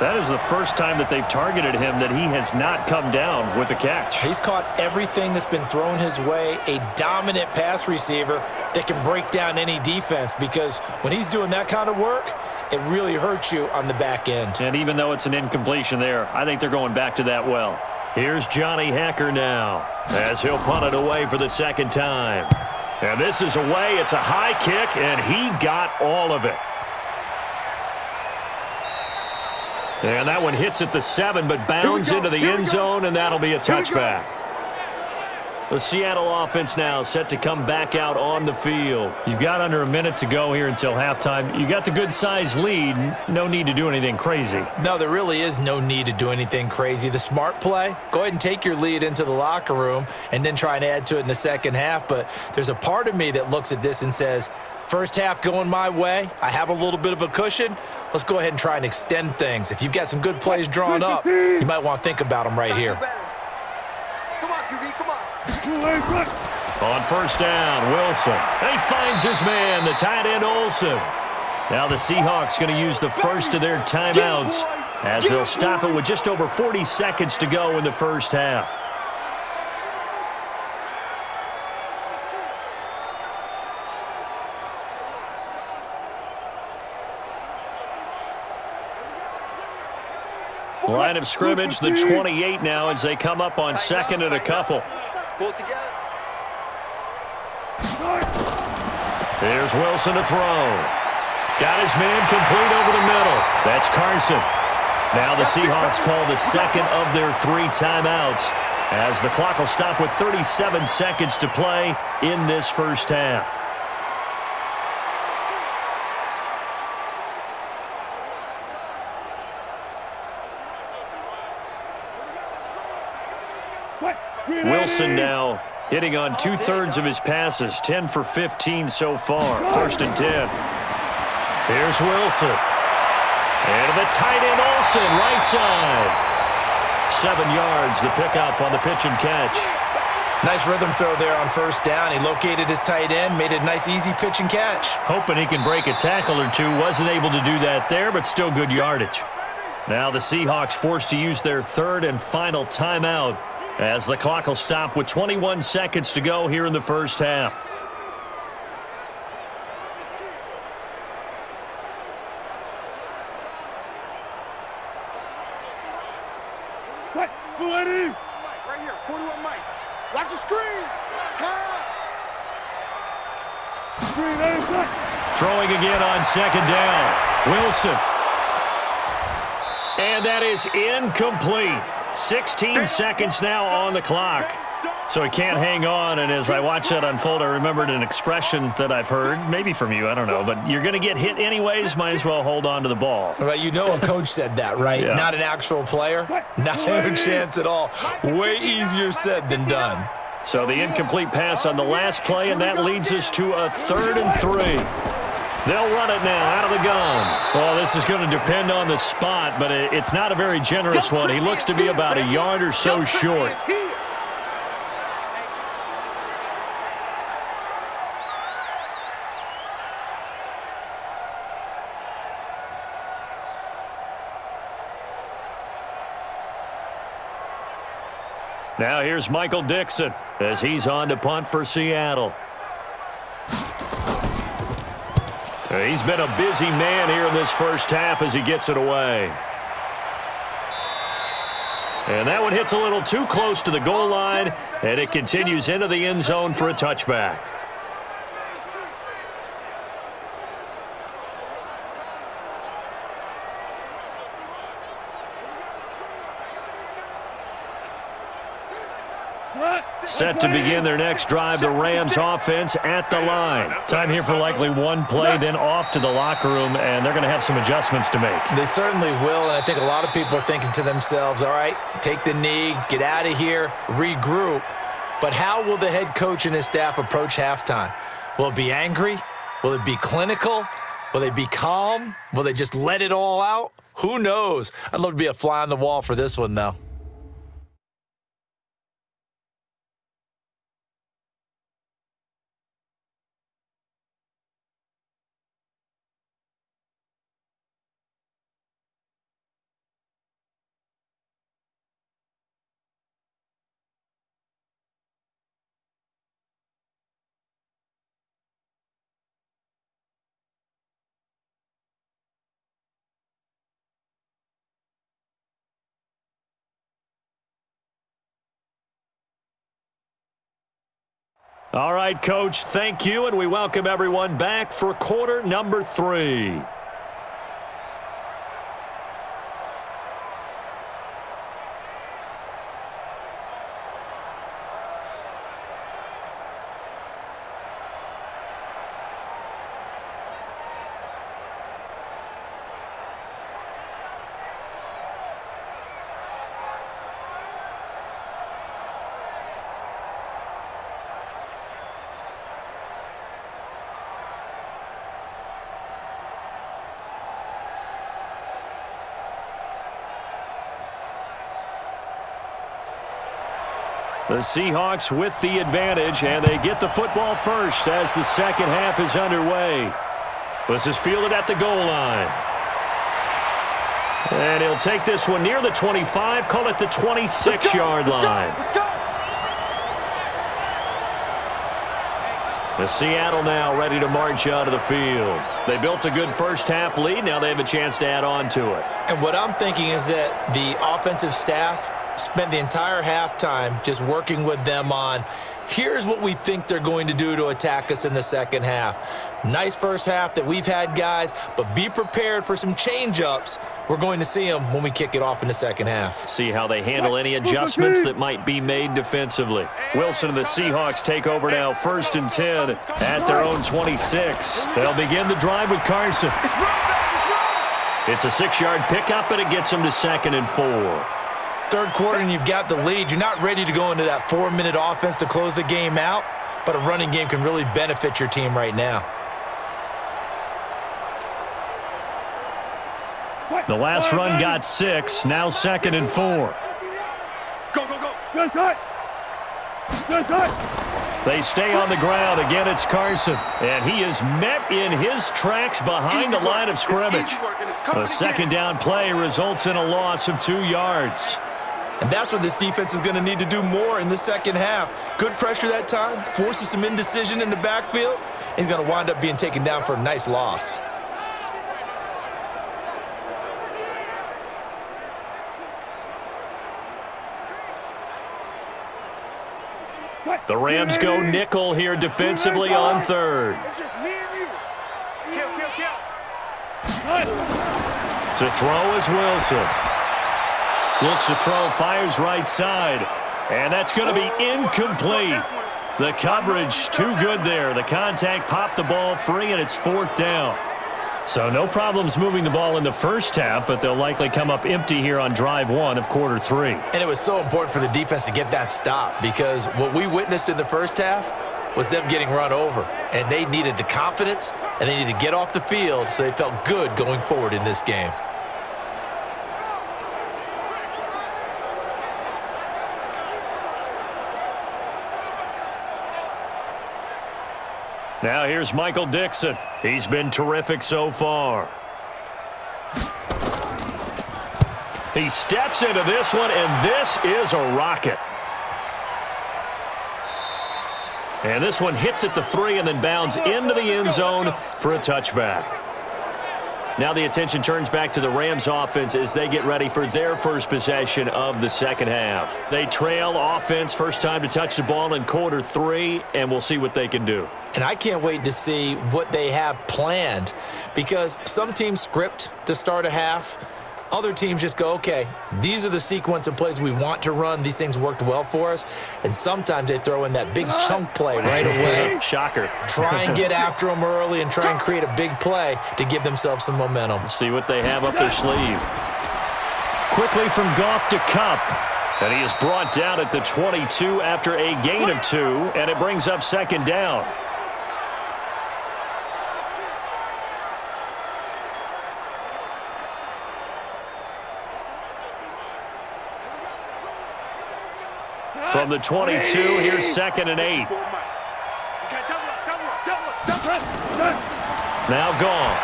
[SPEAKER 1] That is the first time that they've targeted him that he has not come down with a catch.
[SPEAKER 2] He's caught everything that's been thrown his way, a dominant pass receiver that can break down any defense, because when he's doing that kind of work, it really hurts you on the back end.
[SPEAKER 1] And even though it's an incompletion there, I think they're going back to that well. Here's Johnny Hacker now as he'll punt it away for the second time. And this is away. It's a high kick, and he got all of it. And that one hits at the 7, but bounds into the end zone, and that'll be a touchback. The Seattle offense now set to come back out on the field. You've got under a minute to go here until halftime. You got the good-sized lead. No need to do anything crazy.
[SPEAKER 2] No, there really is no need to do anything crazy. The smart play, go ahead and take your lead into the locker room and then try and add to it in the second half. But there's a part of me that looks at this and says, first half going my way, I have a little bit of a cushion. Let's go ahead and try and extend things. If you've got some good plays drawn up, you might want to think about them right here.
[SPEAKER 4] Come on, QB, come on.
[SPEAKER 1] On first down, Wilson. He finds his man, the tight end Olsen. Now the Seahawks going to use the first of their timeouts as they'll stop it with just over 40 seconds to go in the first half. Line of scrimmage, the 28 now as they come up on second and a couple.
[SPEAKER 4] Pull it together.
[SPEAKER 1] Here's Wilson to throw. Got his man complete over the middle. That's Carson. Now the Seahawks call the second of their 3 timeouts as the clock will stop with 37 seconds to play in this first half. Wilson now hitting on 2/3 of his passes, 10 for 15 so far. First and 10. Here's Wilson. And the tight end Olsen, right side. 7 yards, the pickup on the pitch and catch.
[SPEAKER 2] Nice rhythm throw there on first down. He located his tight end, made a nice easy pitch and catch.
[SPEAKER 1] Hoping he can break a tackle or two. Wasn't able to do that there, but still good yardage. Now the Seahawks forced to use their 3rd and final timeout as the clock will stop with 21 seconds to go here in the first half.
[SPEAKER 3] Mike,
[SPEAKER 4] Right here, 41 Mike. Watch the screen. Pass.
[SPEAKER 1] Throwing again on second down. Wilson. And that is incomplete. 16 seconds now on the clock. So he can't hang on, and as I watch that unfold, I remembered an expression that I've heard, maybe from you, I don't know, but you're going to get hit anyways, might as well hold on to the ball.
[SPEAKER 2] Well, you know a coach said that, right?
[SPEAKER 1] Yeah.
[SPEAKER 2] Not an actual player. Not a chance at all. Way easier said than done.
[SPEAKER 1] So the incomplete pass on the last play, and that leads us to a 3rd and 3. They'll run it now out of the gun. Well, this is going to depend on the spot, but it's not a very generous one. He looks to be about a yard or so short. Now here's Michael Dixon as he's on to punt for Seattle. He's been a busy man here in this first half as he gets it away. And that one hits a little too close to the goal line, and it continues into the end zone for a touchback. Set to begin their next drive, the Rams offense at the line. Time here for likely one play, then off to the locker room, and they're going to have some adjustments to make.
[SPEAKER 2] They certainly will, and I think a lot of people are thinking to themselves, all right, take the knee, get out of here, regroup. But how will the head coach and his staff approach halftime? Will it be angry? Will it be clinical? Will they be calm? Will they just let it all out? Who knows? I'd love to be a fly on the wall for this one, though.
[SPEAKER 1] All right, Coach, thank you, and we welcome everyone back for quarter number 3. The Seahawks with the advantage, and they get the football first as the second half is underway. This is fielded at the goal line. And he'll take this one near the 25, call it the 26-yard line. The Seattle now ready to march out of the field. They built a good first half lead. Now they have a chance to add on to it.
[SPEAKER 2] And what I'm thinking is that the offensive staff spent the entire halftime just working with them on, here's what we think they're going to do to attack us in the second half. Nice first half that we've had, guys, but be prepared for some change-ups. We're going to see them when we kick it off in the second half.
[SPEAKER 1] See how they handle any adjustments that might be made defensively. Wilson and the Seahawks take over now, 1st and 10 at their own 26. They'll begin the drive with Carson. It's a 6-yard pickup, and it gets them to 2nd and 4.
[SPEAKER 2] Third quarter and you've got the lead. You're not ready to go into that 4-minute offense to close the game out, but a running game can really benefit your team right now.
[SPEAKER 1] The last run got 6, now 2nd and 4.
[SPEAKER 3] Go, go, go.
[SPEAKER 4] Good side. Good side.
[SPEAKER 1] They stay on the ground. Again, it's Carson, and he is met in his tracks behind the line of scrimmage. The second down play results in a loss of 2 yards.
[SPEAKER 2] And that's what this defense is going to need to do more in the second half. Good pressure that time, forces some indecision in the backfield. He's going to wind up being taken down for a nice loss.
[SPEAKER 1] The Rams go nickel here defensively on 3rd.
[SPEAKER 3] It's just me and you. Kill, kill, kill.
[SPEAKER 1] To throw is Wilson. Looks to throw, fires right side. And that's going to be incomplete. The coverage too good there. The contact popped the ball free, and it's 4th down. So no problems moving the ball in the first half, but they'll likely come up empty here on drive 1 of quarter 3.
[SPEAKER 2] And it was so important for the defense to get that stop, because what we witnessed in the first half was them getting run over. And they needed the confidence, and they needed to get off the field so they felt good going forward in this game.
[SPEAKER 1] Now here's Michael Dixon. He's been terrific so far. He steps into this one, and this is a rocket. And this one hits at the 3 and then bounds into the end zone for a touchback. Now the attention turns back to the Rams offense as they get ready for their first possession of the second half. They trail offense, first time to touch the ball in quarter 3, and we'll see what they can do.
[SPEAKER 2] And I can't wait to see what they have planned, because some teams script to start a half. Other teams just go, okay, these are the sequence of plays we want to run. These things worked well for us. And sometimes they throw in that big chunk play right away.
[SPEAKER 1] Shocker.
[SPEAKER 2] Try and get after them early and try and create a big play to give themselves some momentum.
[SPEAKER 1] See what they have up their sleeve. Quickly from Goff to Kupp. And he is brought down at the 22 after a gain of 2, and it brings up second down. From the 22, here's second and 8. Now Goff.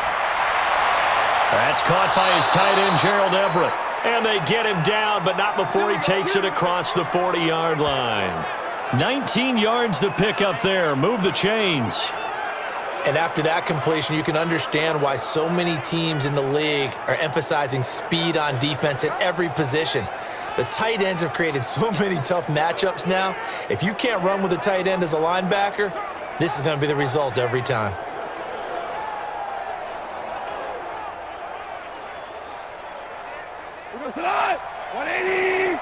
[SPEAKER 1] That's caught by his tight end, Gerald Everett. And they get him down, but not before he takes it across the 40-yard line. 19 yards to pick up there. Move the chains.
[SPEAKER 2] And after that completion, you can understand why so many teams in the league are emphasizing speed on defense at every position. The tight ends have created so many tough matchups now. If you can't run with a tight end as a linebacker, this is going to be the result every time.
[SPEAKER 4] Here goes the line. 180.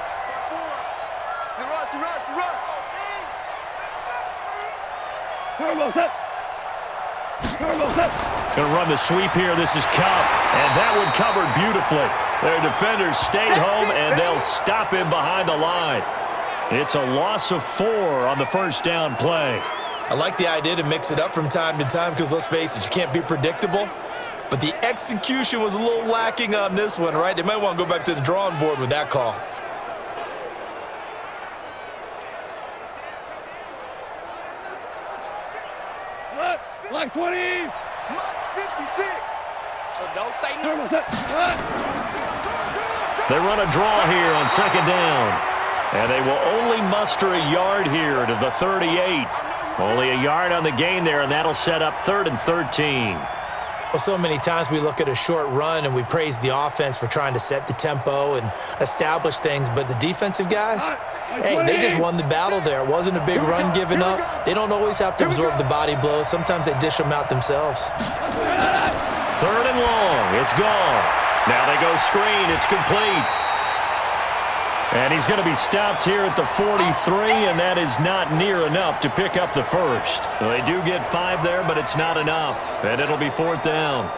[SPEAKER 4] Turbo set. Turbo set.
[SPEAKER 1] Going to run the sweep here. This is Kupp. And that one covered beautifully. Their defenders stayed home, and they'll stop him behind the line. It's a loss of 4 on the first down play.
[SPEAKER 2] I like the idea to mix it up from time to time because, let's face it, you can't be predictable. But the execution was a little lacking on this one, right? They might want to go back to the drawing board with that call.
[SPEAKER 4] Like 20.
[SPEAKER 3] Much 56. So don't say no.
[SPEAKER 4] Turbo set.
[SPEAKER 1] They run a draw here on second down. And they will only muster a yard here to the 38. Only a yard on the gain there, and that'll set up 3rd and 13.
[SPEAKER 2] Well, so many times we look at a short run and we praise the offense for trying to set the tempo and establish things, but the defensive guys, hey, they just won the battle there. It wasn't a big run given up. They don't always have to absorb the body blows. Sometimes they dish them out themselves.
[SPEAKER 1] 3rd and long. It's Goff. Now they go screen. It's complete. And he's going to be stopped here at the 43, and that is not near enough to pick up the first. Well, they do get 5 there, but it's not enough, and it'll be 4th down.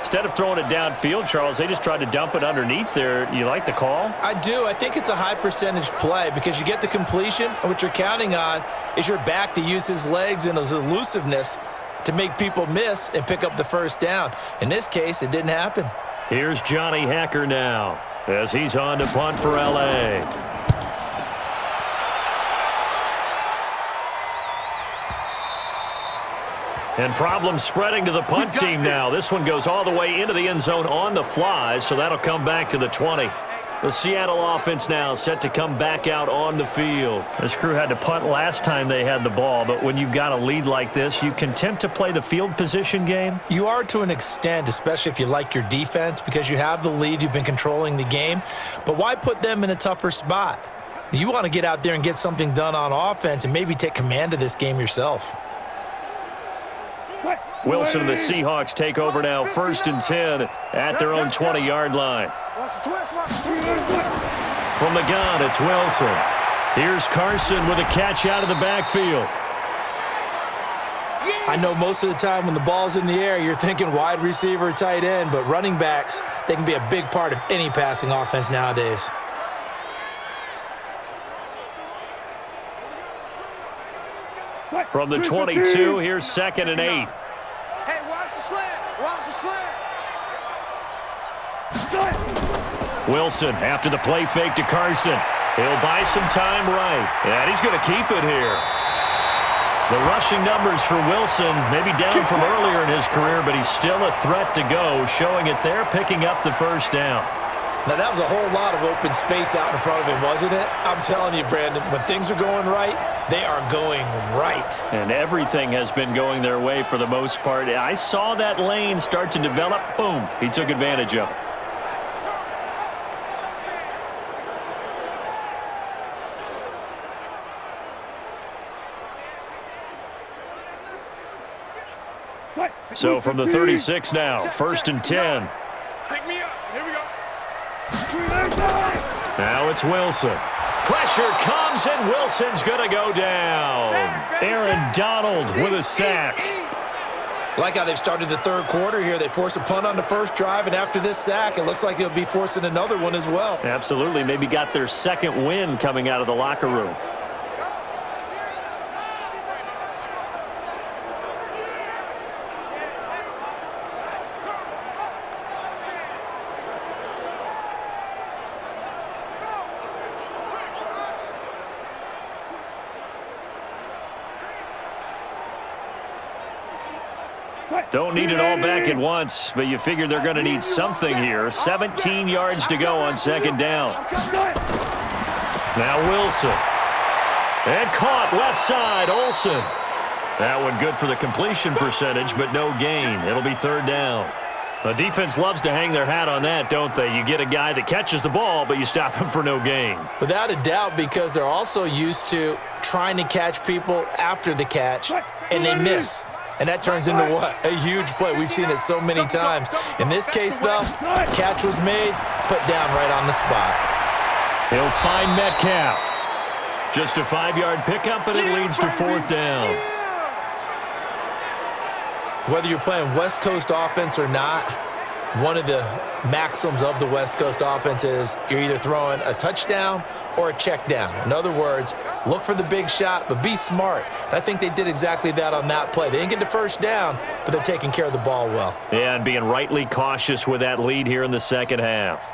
[SPEAKER 1] Instead of throwing it downfield, Charles, they just tried to dump it underneath there. You like the call?
[SPEAKER 2] I do. I think it's a high percentage play because you get the completion, and what you're counting on is your back to use his legs and his elusiveness to make people miss and pick up the first down. In this case, it didn't happen.
[SPEAKER 1] Here's Johnny Hacker now as he's on to punt for L.A. And problems spreading to the punt team now. This one goes all the way into the end zone on the fly, so that'll come back to the 20. The Seattle offense now set to come back out on the field. This crew had to punt last time they had the ball, but when you've got a lead like this, you content to play the field position game?
[SPEAKER 2] You are to an extent, especially if you like your defense, because you have the lead, you've been controlling the game. But why put them in a tougher spot? You want to get out there and get something done on offense and maybe take command of this game yourself.
[SPEAKER 1] Wilson and the Seahawks take over now, 1st and 10 at their own 20-yard line. From the gun, it's Wilson. Here's Carson with a catch out of the backfield.
[SPEAKER 2] I know most of the time when the ball's in the air, you're thinking wide receiver, tight end, but running backs, they can be a big part of any passing offense nowadays.
[SPEAKER 1] From the 22, here's 2nd and 8.
[SPEAKER 3] Hey, watch the slant. Watch the slant.
[SPEAKER 1] Wilson after the play fake to Carson. He'll buy some time right. And he's going to keep it here. The rushing numbers for Wilson maybe down from earlier in his career, but he's still a threat to go, showing it there, picking up the first down.
[SPEAKER 2] Now, that was a whole lot of open space out in front of him, wasn't it? I'm telling you, Brandon, when things are going right, they are going right.
[SPEAKER 1] And everything has been going their way for the most part. I saw that lane start to develop. Boom. He took advantage of it. So from the 36 now, 1st and 10.
[SPEAKER 3] Pick me up. Here we go.
[SPEAKER 1] Now it's Wilson. Pressure comes, and Wilson's going to go down. Aaron Donald with a sack.
[SPEAKER 2] Like how they've started the third quarter here. They force a punt on the first drive, and after this sack, it looks like they'll be forcing another one as well.
[SPEAKER 1] Absolutely. Maybe got their second win coming out of the locker room. Don't need it all back at once, but you figure they're going to need something here. 17 yards to go on second down. Now Wilson. And caught left side, Olsen. That one good for the completion percentage, but no gain. It'll be third down. The defense loves to hang their hat on that, don't they? You get a guy that catches the ball, but you stop him for no gain.
[SPEAKER 2] Without a doubt, because they're also used to trying to catch people after the catch, and they miss. And that turns into what? A huge play. We've seen it so many times. In this case, though, catch was made, put down right on the spot.
[SPEAKER 1] He'll find Metcalf. Just a 5-yard pickup, and it leads to fourth down.
[SPEAKER 2] Whether you're playing West Coast offense or not, one of the maxims of the West Coast offense is you're either throwing a touchdown or a check down. In other words, look for the big shot, but be smart. And I think they did exactly that on that play. They didn't get the first down, but they're taking care of the ball well.
[SPEAKER 1] Yeah, and being rightly cautious with that lead here in the second half.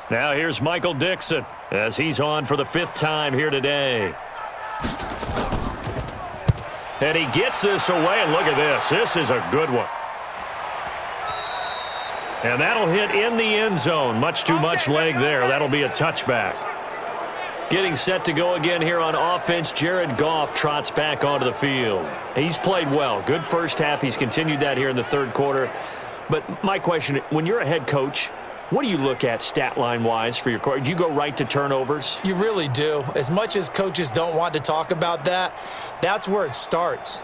[SPEAKER 1] Now here's Michael Dixon as he's on for the 5th time here today. And he gets this away, and look at this. This is a good one. And that'll hit in the end zone. Much too much leg there. That'll be a touchback. Getting set to go again here on offense, Jared Goff trots back onto the field. He's played well. Good first half. He's continued that here in the third quarter. But my question, when you're a head coach, what do you look at stat line-wise for your coach? Do you go right to turnovers?
[SPEAKER 2] You really do. As much as coaches don't want to talk about that, that's where it starts.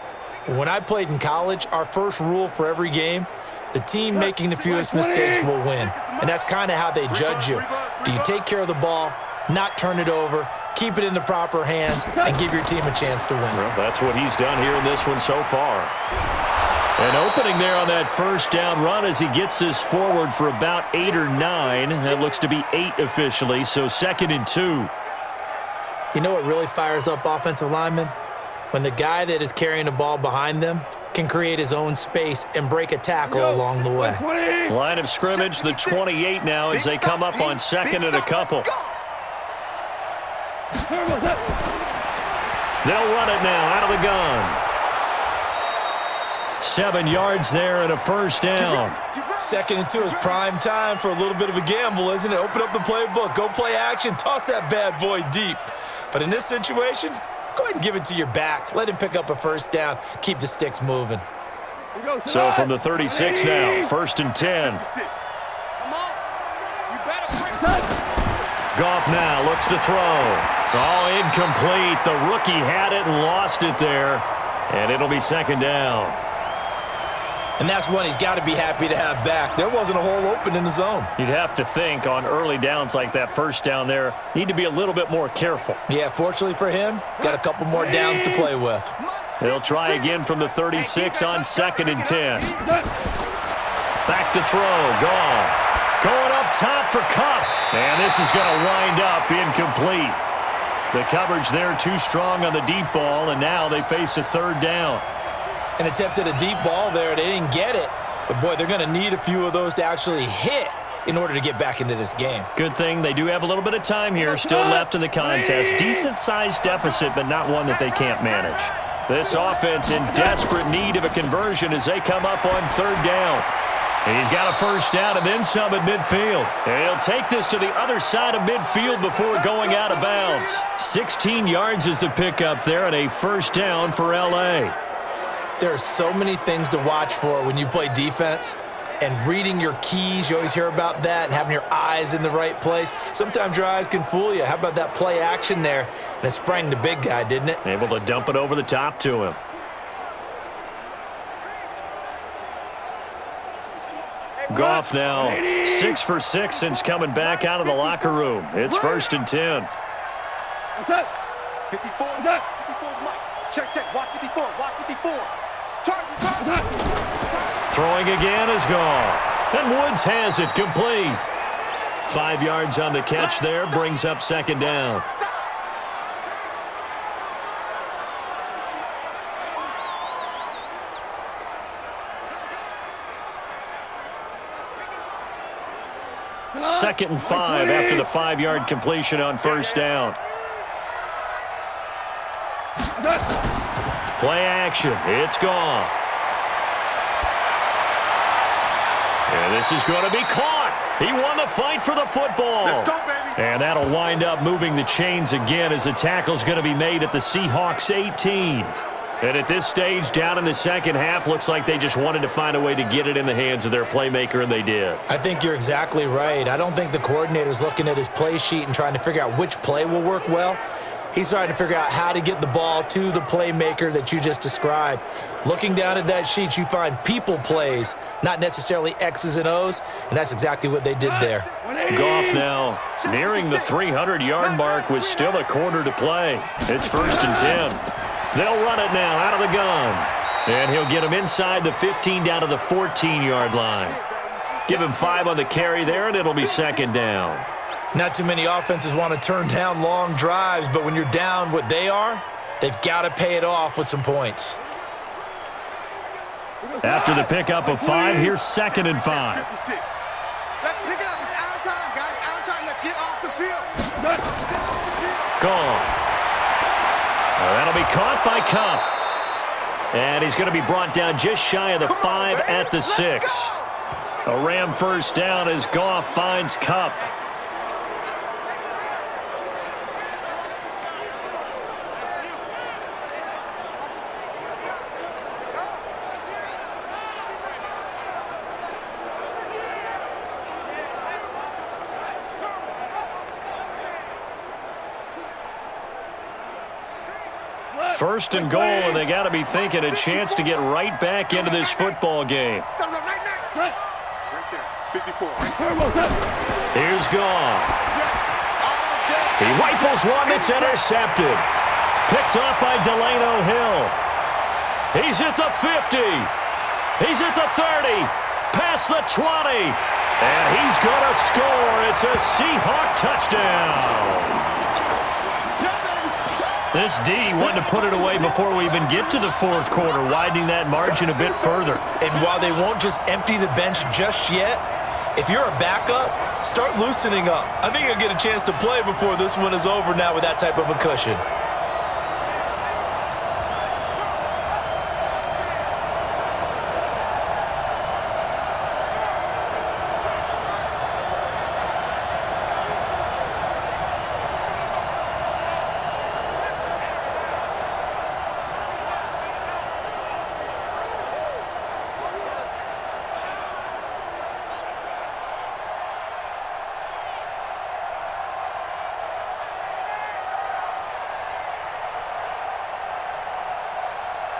[SPEAKER 2] When I played in college, our first rule for every game, the team making the fewest mistakes will win. And that's kind of how they judge you. Do you take care of the ball, not turn it over, keep it in the proper hands, and give your team a chance to win?
[SPEAKER 1] Well, that's what he's done here in this one so far. And opening there on that first down run as he gets this forward for about 8 or 9. That looks to be 8 officially, so 2nd and 2.
[SPEAKER 2] You know what really fires up offensive linemen? When the guy that is carrying the ball behind them can create his own space and break a tackle along the way.
[SPEAKER 1] Line of scrimmage, the 28 now as they come up on 2nd and a couple. They'll run it now out of the gun. 7 yards there and a first down.
[SPEAKER 2] 2nd and 2 is prime time for a little bit of a gamble, isn't it? Open up the playbook, go play action, toss that bad boy deep. But in this situation, go ahead and give it to your back. Let him pick up a first down. Keep the sticks moving.
[SPEAKER 1] So from the 36 now, 1st and 10. Goff now looks to throw. Oh, incomplete. The rookie had it and lost it there. And it'll be 2nd down.
[SPEAKER 2] And that's one he's got to be happy to have back. There wasn't a hole open in the zone.
[SPEAKER 1] You'd have to think on early downs like that first down there, need to be a little bit more careful.
[SPEAKER 2] Yeah, fortunately for him, got a couple more downs to play with.
[SPEAKER 1] He'll try again from the 36 on 2nd and 10. Back to throw. Goff going up top for Kupp. And this is going to wind up incomplete. The coverage there too strong on the deep ball, and now they face a 3rd down.
[SPEAKER 2] An attempt at a deep ball there. They didn't get it. But, boy, they're going to need a few of those to actually hit in order to get back into this game.
[SPEAKER 1] Good thing they do have a little bit of time here still left in the contest. Decent-sized deficit, but not one that they can't manage. This offense in desperate need of a conversion as they come up on 3rd down. And he's got a first down and then some at midfield. And he'll take this to the other side of midfield before going out of bounds. 16 yards is the pickup there and a first down for L.A.
[SPEAKER 2] There are so many things to watch for when you play defense. And reading your keys, you always hear about that, and having your eyes in the right place. Sometimes your eyes can fool you. How about that play action there? And it sprang the big guy, didn't it?
[SPEAKER 1] Able to dump it over the top to him.
[SPEAKER 4] Hey,
[SPEAKER 1] Goff now 6 for 6 since coming back out of the locker room. It's 1st and 10.
[SPEAKER 4] What's up? 54. What's up? 54's Mike. Check. Watch 54. Watch 54. Target.
[SPEAKER 1] Throwing again is Goff. And Woods has it complete. 5 yards on the catch there, brings up 2nd down. Second and 5 after the 5-yard completion on 1st down. Play action. It's Goff. And this is going to be caught. He won the fight for the football.
[SPEAKER 3] Let's go, baby.
[SPEAKER 1] And that'll wind up moving the chains again as the tackle's going to be made at the Seahawks 18. And at this stage, down in the second half, looks like they just wanted to find a way to get it in the hands of their playmaker, and they did.
[SPEAKER 2] I think you're exactly right. I don't think the coordinator's looking at his play sheet and trying to figure out which play will work well. He's trying to figure out how to get the ball to the playmaker that you just described. Looking down at that sheet, you find people plays, not necessarily X's and O's, and that's exactly what they did there.
[SPEAKER 1] Goff now nearing the 300-yard mark with still a quarter to play. It's 1st and 10. They'll run it now out of the gun. And he'll get him inside the 15 down to the 14-yard line. Give him 5 on the carry there, and it'll be 2nd down.
[SPEAKER 2] Not too many offenses want to turn down long drives, but when you're down what they are, they've got to pay it off with some points.
[SPEAKER 1] After the pickup of 5, here's 2nd and 5.
[SPEAKER 3] 56.
[SPEAKER 4] Let's pick it up. It's our time, guys. Our time. Let's get off the field.
[SPEAKER 1] Gone. That'll be caught by Cup. And he's going to be brought down just shy of the 5 at the 6. A Ram 1st down as Goff finds Cup. First and goal, and they got to be thinking a chance to get right back into this football game.
[SPEAKER 3] Right there. 54.
[SPEAKER 1] Here's Goff. He rifles one that's intercepted. Picked up by Delano Hill. He's at the 50. He's at the 30. Past the 20. And he's going to score. It's a Seahawk touchdown. This D wanted to put it away before we even get to the 4th quarter, widening that margin a bit further.
[SPEAKER 2] And while they won't just empty the bench just yet, if you're a backup, start loosening up. I think you'll get a chance to play before this one is over now with that type of a cushion.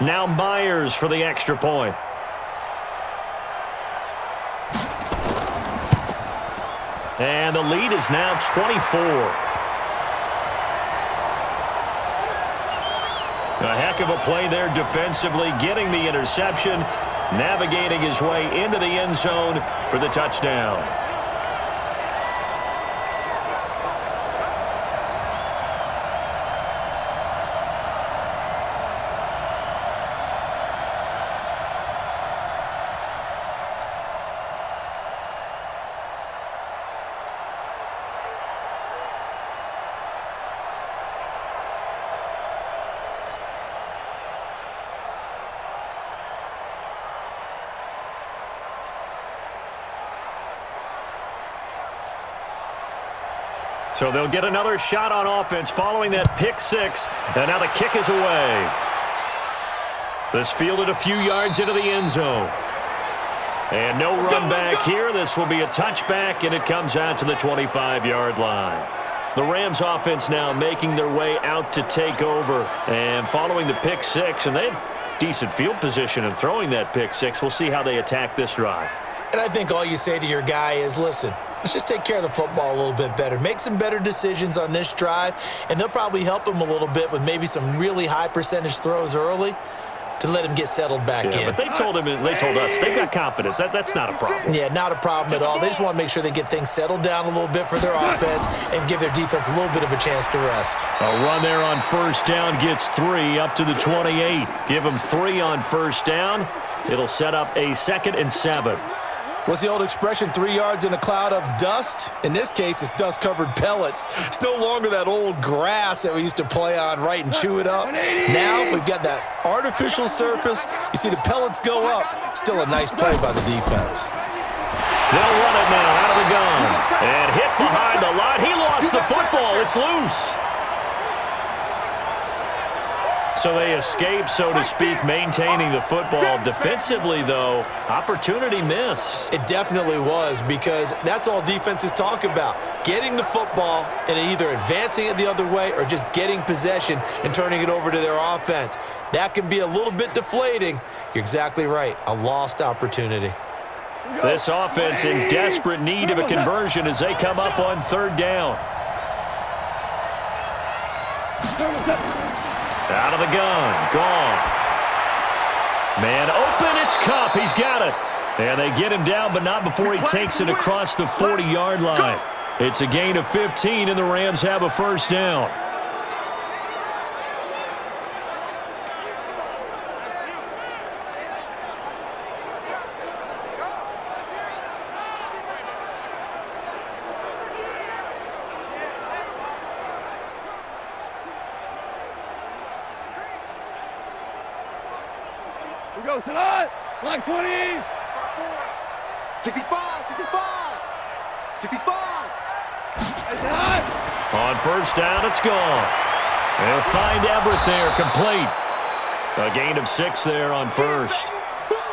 [SPEAKER 1] Now Myers for the extra point. And the lead is now 24. A heck of a play there defensively, getting the interception, navigating his way into the end zone for the touchdown. So they'll get another shot on offense following that pick 6. And now the kick is away. This fielded a few yards into the end zone. And no run back here. This will be a touchback, and it comes out to the 25-yard line. The Rams offense now making their way out to take over. And following the pick 6, and they had decent field position in throwing that pick 6. We'll see how they attack this drive.
[SPEAKER 2] And I think all you say to your guy is, listen, let's just take care of the football a little bit better. Make some better decisions on this drive, and they'll probably help him a little bit with maybe some really high percentage throws early to let him get settled back in.
[SPEAKER 1] But they told us they've got confidence. That's not a problem.
[SPEAKER 2] Yeah, not a problem at all. They just want to make sure they get things settled down a little bit for their offense and give their defense a little bit of a chance to rest.
[SPEAKER 1] A run there on first down gets 3 up to the 28. Give them 3 on first down. It'll set up a 2nd and 7.
[SPEAKER 2] What's the old expression, 3 yards in a cloud of dust? In this case, it's dust-covered pellets. It's no longer that old grass that we used to play on, right, and chew it up. Now we've got that artificial surface. You see the pellets go up. Still a nice play by the defense.
[SPEAKER 1] They'll run it now out of the gun. And hit behind the line. He lost the football. It's loose. So they escape, so to speak, maintaining the football. Defensively, though, opportunity miss.
[SPEAKER 2] It definitely was, because that's all defenses talk about. Getting the football and either advancing it the other way or just getting possession and turning it over to their offense. That can be a little bit deflating. You're exactly right. A lost opportunity.
[SPEAKER 1] This offense in desperate need of a conversion as they come up on 3rd down. Out of the gun, Goff. Man open, it's Cup. He's got it. And they get him down, but not before he takes it across the 40-yard line. It's a gain of 15, and the Rams have a first down.
[SPEAKER 4] We go tonight. Like 20. 65. 65.
[SPEAKER 1] On first down, it's gone. They'll find Everett there, complete. A gain of 6 there on first.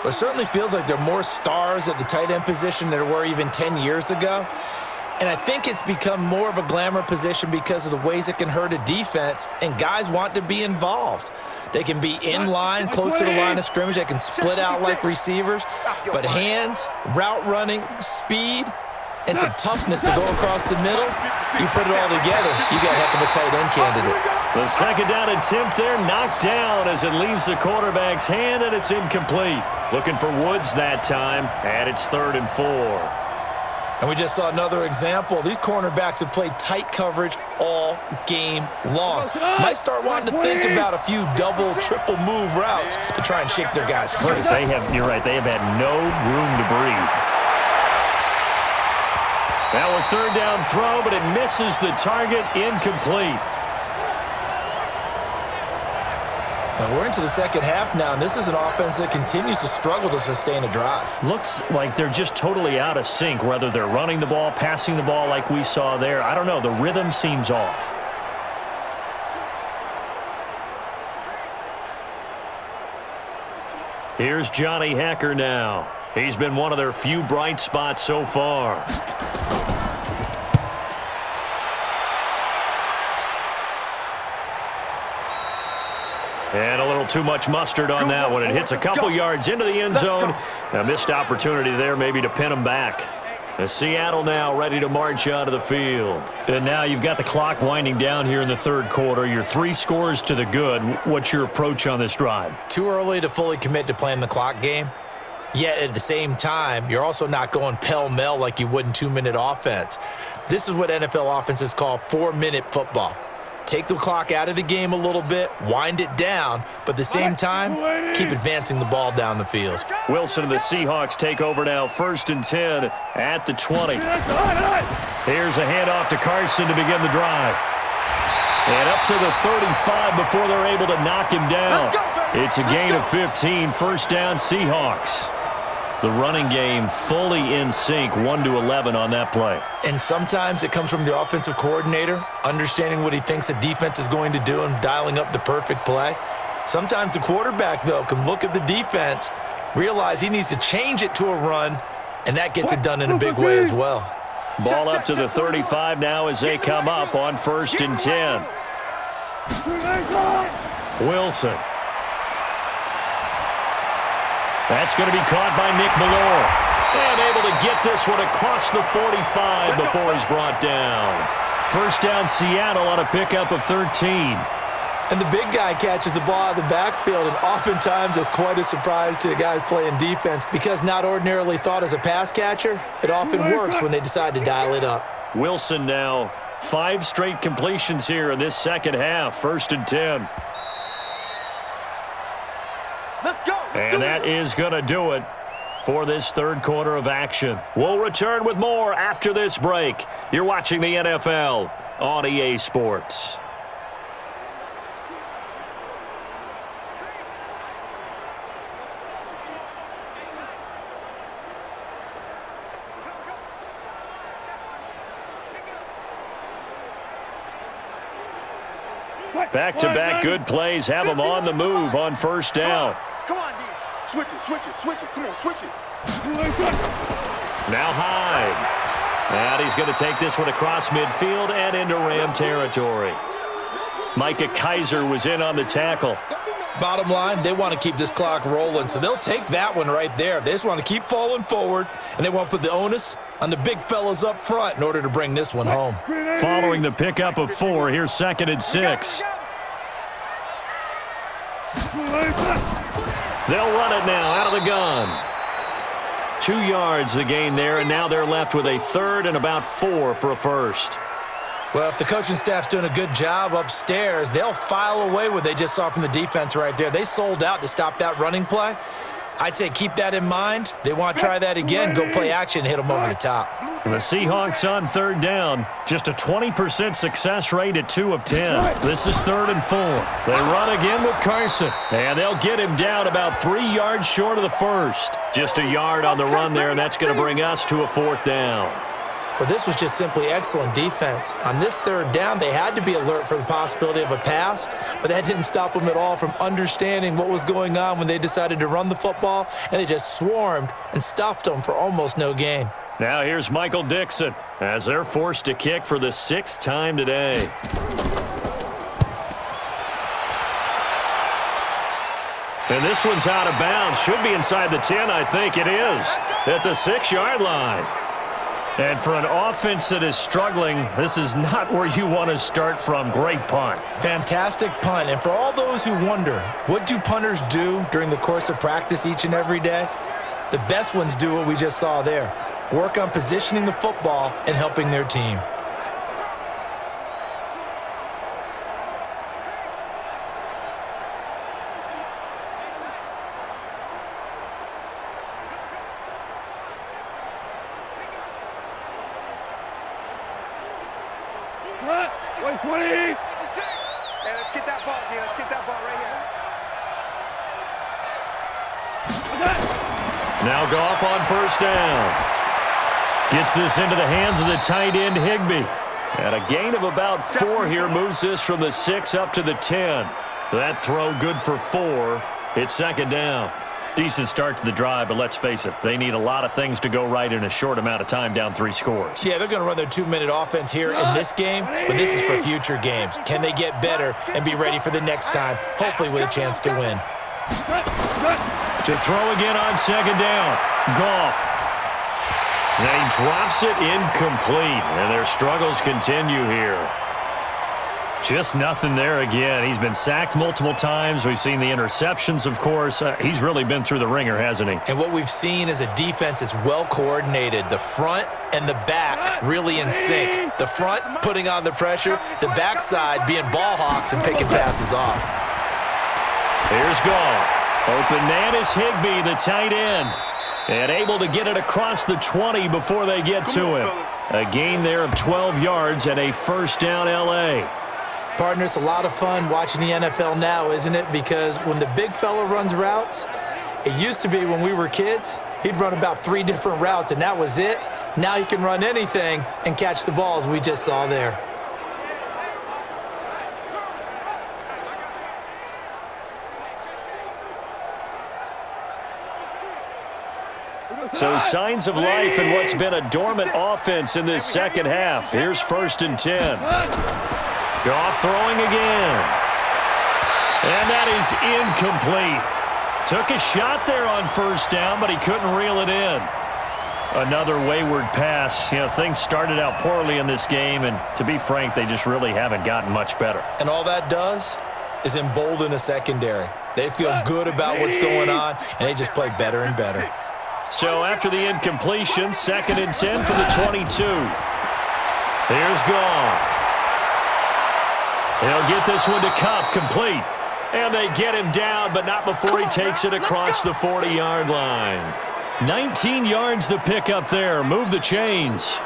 [SPEAKER 2] It certainly feels like there are more stars at the tight end position than there were even 10 years ago. And I think it's become more of a glamour position because of the ways it can hurt a defense, and guys want to be involved. They can be in line, close to the line of scrimmage. They can split out like receivers. But hands, route running, speed, and some toughness to go across the middle, you put it all together, you got a heck of a tight end candidate.
[SPEAKER 1] The 2nd down attempt there knocked down as it leaves the quarterback's hand, and it's incomplete. Looking for Woods that time, and it's 3rd and 4.
[SPEAKER 2] And we just saw another example. These cornerbacks have played tight coverage all game long. Might start wanting to think about a few double, triple move routes to try and shake their guys free.
[SPEAKER 1] You're right, they have had no room to breathe. Now a 3rd down throw, but it misses the target, incomplete.
[SPEAKER 2] And we're into the second half now, and this is an offense that continues to struggle to sustain a drive.
[SPEAKER 1] Looks like they're just totally out of sync, whether they're running the ball, passing the ball like we saw there. I don't know. The rhythm seems off. Here's Johnny Hacker now. He's been one of their few bright spots so far. And a little too much mustard on that one. It hits a couple yards into the end zone. A missed opportunity there maybe to pin them back. As Seattle now ready to march out of the field. And now you've got the clock winding down here in the 3rd quarter. You're 3 scores to the good. What's your approach on this drive?
[SPEAKER 2] Too early to fully commit to playing the clock game. Yet at the same time, you're also not going pell-mell like you would in 2-minute offense. This is what NFL offenses call 4-minute football. Take the clock out of the game a little bit, wind it down, but at the same time, keep advancing the ball down the field.
[SPEAKER 1] Wilson and the Seahawks take over now, 1st and 10 at the 20. Here's a handoff to Carson to begin the drive. And up to the 35 before they're able to knock him down. It's a gain of 15, 1st down Seahawks. The running game fully in sync, 1-11 on that play.
[SPEAKER 2] And sometimes it comes from the offensive coordinator, understanding what he thinks the defense is going to do and dialing up the perfect play. Sometimes the quarterback, though, can look at the defense, realize he needs to change it to a run, and that gets it done in a big way as well.
[SPEAKER 1] Ball up to the 35 now as they come up on 1st and 10. Wilson. That's going to be caught by Nick Ballore. And able to get this one across the 45 before he's brought down. First down, Seattle on a pickup of 13.
[SPEAKER 2] And the big guy catches the ball out of the backfield, and oftentimes it's quite a surprise to the guys playing defense because not ordinarily thought as a pass catcher, it often works when they decide to dial it up.
[SPEAKER 1] Wilson now 5 straight completions here in this second half. 1st and 10.
[SPEAKER 4] Let's go.
[SPEAKER 1] And that is going to do it for this third quarter of action. We'll return with more after this break. You're watching the NFL on EA Sports. Back-to-back good plays have them on the move on first down.
[SPEAKER 4] Come on, D. Switch it, switch it, switch it. Come on, switch it.
[SPEAKER 1] Now Hyde. And he's going to take this one across midfield and into Ram territory. Micah Kaiser was in on the tackle.
[SPEAKER 2] Bottom line, they want to keep this clock rolling, so they'll take that one right there. They just want to keep falling forward, and they want to put the onus on the big fellas up front in order to bring this one home.
[SPEAKER 1] Following the pickup of 4, here's 2nd and 6. They'll run it now out of the gun. 2 yards the gain there, and now they're left with a 3rd and about 4 for a first.
[SPEAKER 2] Well, if the coaching staff's doing a good job upstairs, they'll file away what they just saw from the defense right there. They sold out to stop that running play. I'd say keep that in mind. They want to try that again, go play action, hit them over the top.
[SPEAKER 1] The Seahawks on 3rd down, just a 20% success rate at 2 of 10. This is 3rd and 4. They run again with Carson, and they'll get him down about 3 yards short of the first. Just a yard on the run there, and that's going to bring us to a 4th down.
[SPEAKER 2] But this was just simply excellent defense. On this 3rd down, they had to be alert for the possibility of a pass, but that didn't stop them at all from understanding what was going on when they decided to run the football, and they just swarmed and stuffed them for almost no gain.
[SPEAKER 1] Now here's Michael Dixon as they're forced to kick for the 6th time today. And this one's out of bounds. Should be inside the 10, I think it is, at the 6-yard line. And for an offense that is struggling, this is not where you want to start from. Great punt.
[SPEAKER 2] Fantastic punt. And for all those who wonder, what do punters do during the course of practice each and every day? The best ones do what we just saw there. Work on positioning the football and helping their team.
[SPEAKER 3] Wait, 20.
[SPEAKER 4] Hey, let's get that ball here. Let's get that ball right here.
[SPEAKER 1] Now Goff on first down. Gets this into the hands of the tight end, Higbee. And a gain of about 4 here moves this from the 6 up to the 10. That throw good for 4. It's 2nd down. Decent start to the drive, but let's face it, they need a lot of things to go right in a short amount of time, down 3 scores.
[SPEAKER 2] Yeah, they're going to run their 2-minute offense here in this game, but this is for future games. Can they get better and be ready for the next time, hopefully with a chance to win?
[SPEAKER 1] To throw again on 2nd down, Goff. And he drops it incomplete, and their struggles continue here. Just nothing there again. He's been sacked multiple times. We've seen the interceptions, of course. He's really been through the ringer, hasn't he?
[SPEAKER 2] And what we've seen is a defense that's well coordinated. The front and the back really in sync. The front putting on the pressure, the backside being ball hawks and picking passes off.
[SPEAKER 1] Here's Goff. Open man is Higbee, the tight end. And able to get it across the 20 before they get to him. A gain there of 12 yards and a 1st down L.A.
[SPEAKER 2] Partner, it's a lot of fun watching the NFL now, isn't it? Because when the big fella runs routes, it used to be when we were kids, he'd run about 3 different routes, and that was it. Now he can run anything and catch the balls we just saw there.
[SPEAKER 1] So signs of life in what's been a dormant offense in this second half. Here's 1st and 10. Goff throwing again. And that is incomplete. Took a shot there on 1st down, but he couldn't reel it in. Another wayward pass. You know, things started out poorly in this game, and to be frank, they just really haven't gotten much better.
[SPEAKER 2] And all that does is embolden a secondary. They feel good about what's going on, and they just play better and better.
[SPEAKER 1] So after the incompletion, 2nd and 10 for the 22. Here's Goff. He'll get this one to Cup, complete. And they get him down, but not before he takes it across the 40-yard line. 19 yards to pick up there. Move the chains.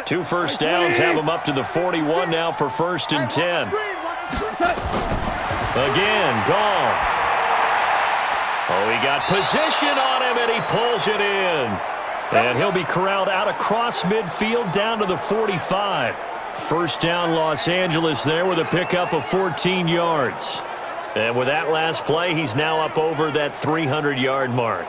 [SPEAKER 1] Two first downs have him up to the 41 now for 1st and 10. Again, Goff. Oh, he got position on him, and he pulls it in. And he'll be corralled out across midfield down to the 45. First down, Los Angeles there with a pickup of 14 yards. And with that last play, he's now up over that 300-yard mark.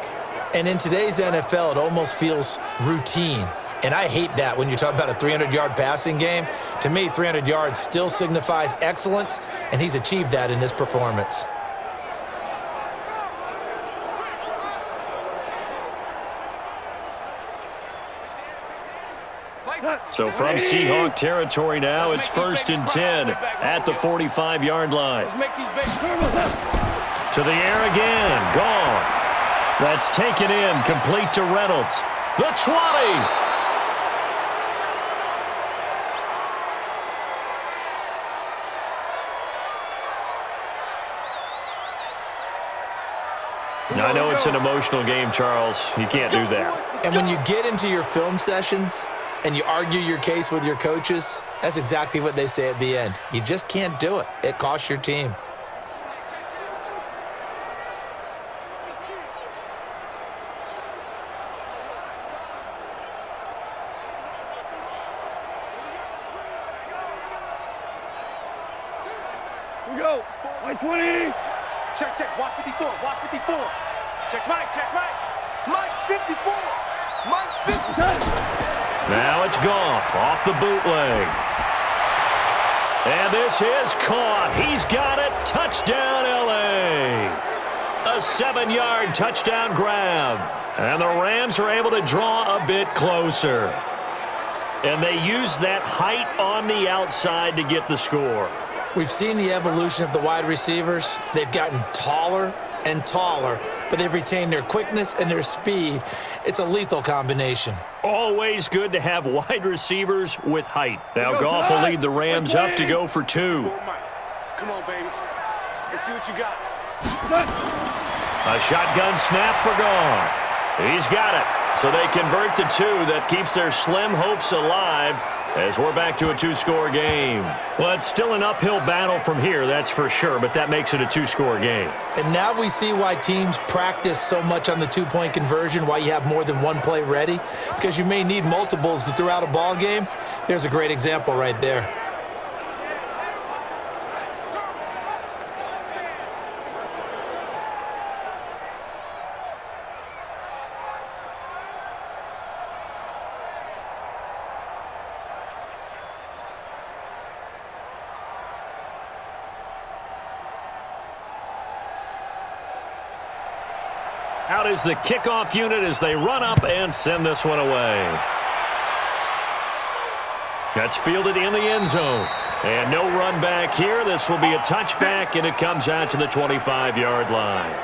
[SPEAKER 2] And in today's NFL, it almost feels routine. And I hate that when you talk about a 300-yard passing game. To me, 300 yards still signifies excellence, and he's achieved that in this performance.
[SPEAKER 1] So from Seahawk territory now, it's 1st and 10 at the 45-yard line. To the air again, Goff. That's taken in, complete to Reynolds. The 20. I know it's an emotional game, Charles. You can't do that.
[SPEAKER 2] And when you get into your film sessions and you argue your case with your coaches, that's exactly what they say at the end. You just can't do it. It costs your team.
[SPEAKER 3] Here we go. Mike 20. Check, check. Watch 54. Watch 54. Check Mike. Check Mike. Mike's 54. Mike's 50.
[SPEAKER 1] Now it's Goff off the bootleg. And this is caught. He's got it. Touchdown, L.A. A 7-yard touchdown grab. And the Rams are able to draw a bit closer. And they use that height on the outside to get the score.
[SPEAKER 2] We've seen the evolution of the wide receivers. They've gotten taller and taller, but they've retained their quickness and their speed. It's a lethal combination.
[SPEAKER 1] Always good to have wide receivers with height. Now Goff will lead the Rams up to go for 2.
[SPEAKER 3] Come on, baby. Let's see what you got.
[SPEAKER 1] A shotgun snap for Goff. He's got it. So they convert the 2. That keeps their slim hopes alive as we're back to a 2-score game. Well, it's still an uphill battle from here, that's for sure, but that makes it a 2-score game.
[SPEAKER 2] And now we see why teams practice so much on the 2-point conversion, why you have more than one play ready, because you may need multiples to throw out a ball game. There's a great example right there.
[SPEAKER 1] Out is the kickoff unit as they run up and send this one away. That's fielded in the end zone. And no run back here. This will be a touchback, and it comes out to the 25-yard line.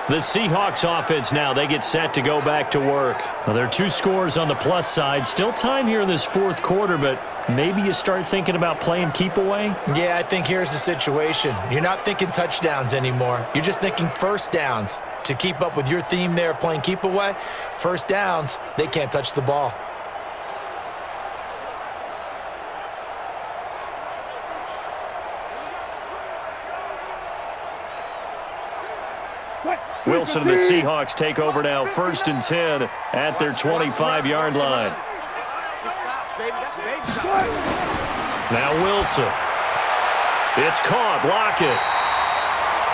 [SPEAKER 1] The Seahawks offense now, they get set to go back to work. Well, there are 2 scores on the plus side. Still time here in this 4th quarter, but maybe you start thinking about playing keep away?
[SPEAKER 2] Yeah, I think here's the situation. You're not thinking touchdowns anymore. You're just thinking first downs. To keep up with your theme there, playing keep away, first downs, they can't touch the ball.
[SPEAKER 1] Wilson and the Seahawks take over now, 1st and 10 at their 25-yard line. Now Wilson. It's caught. Lockett.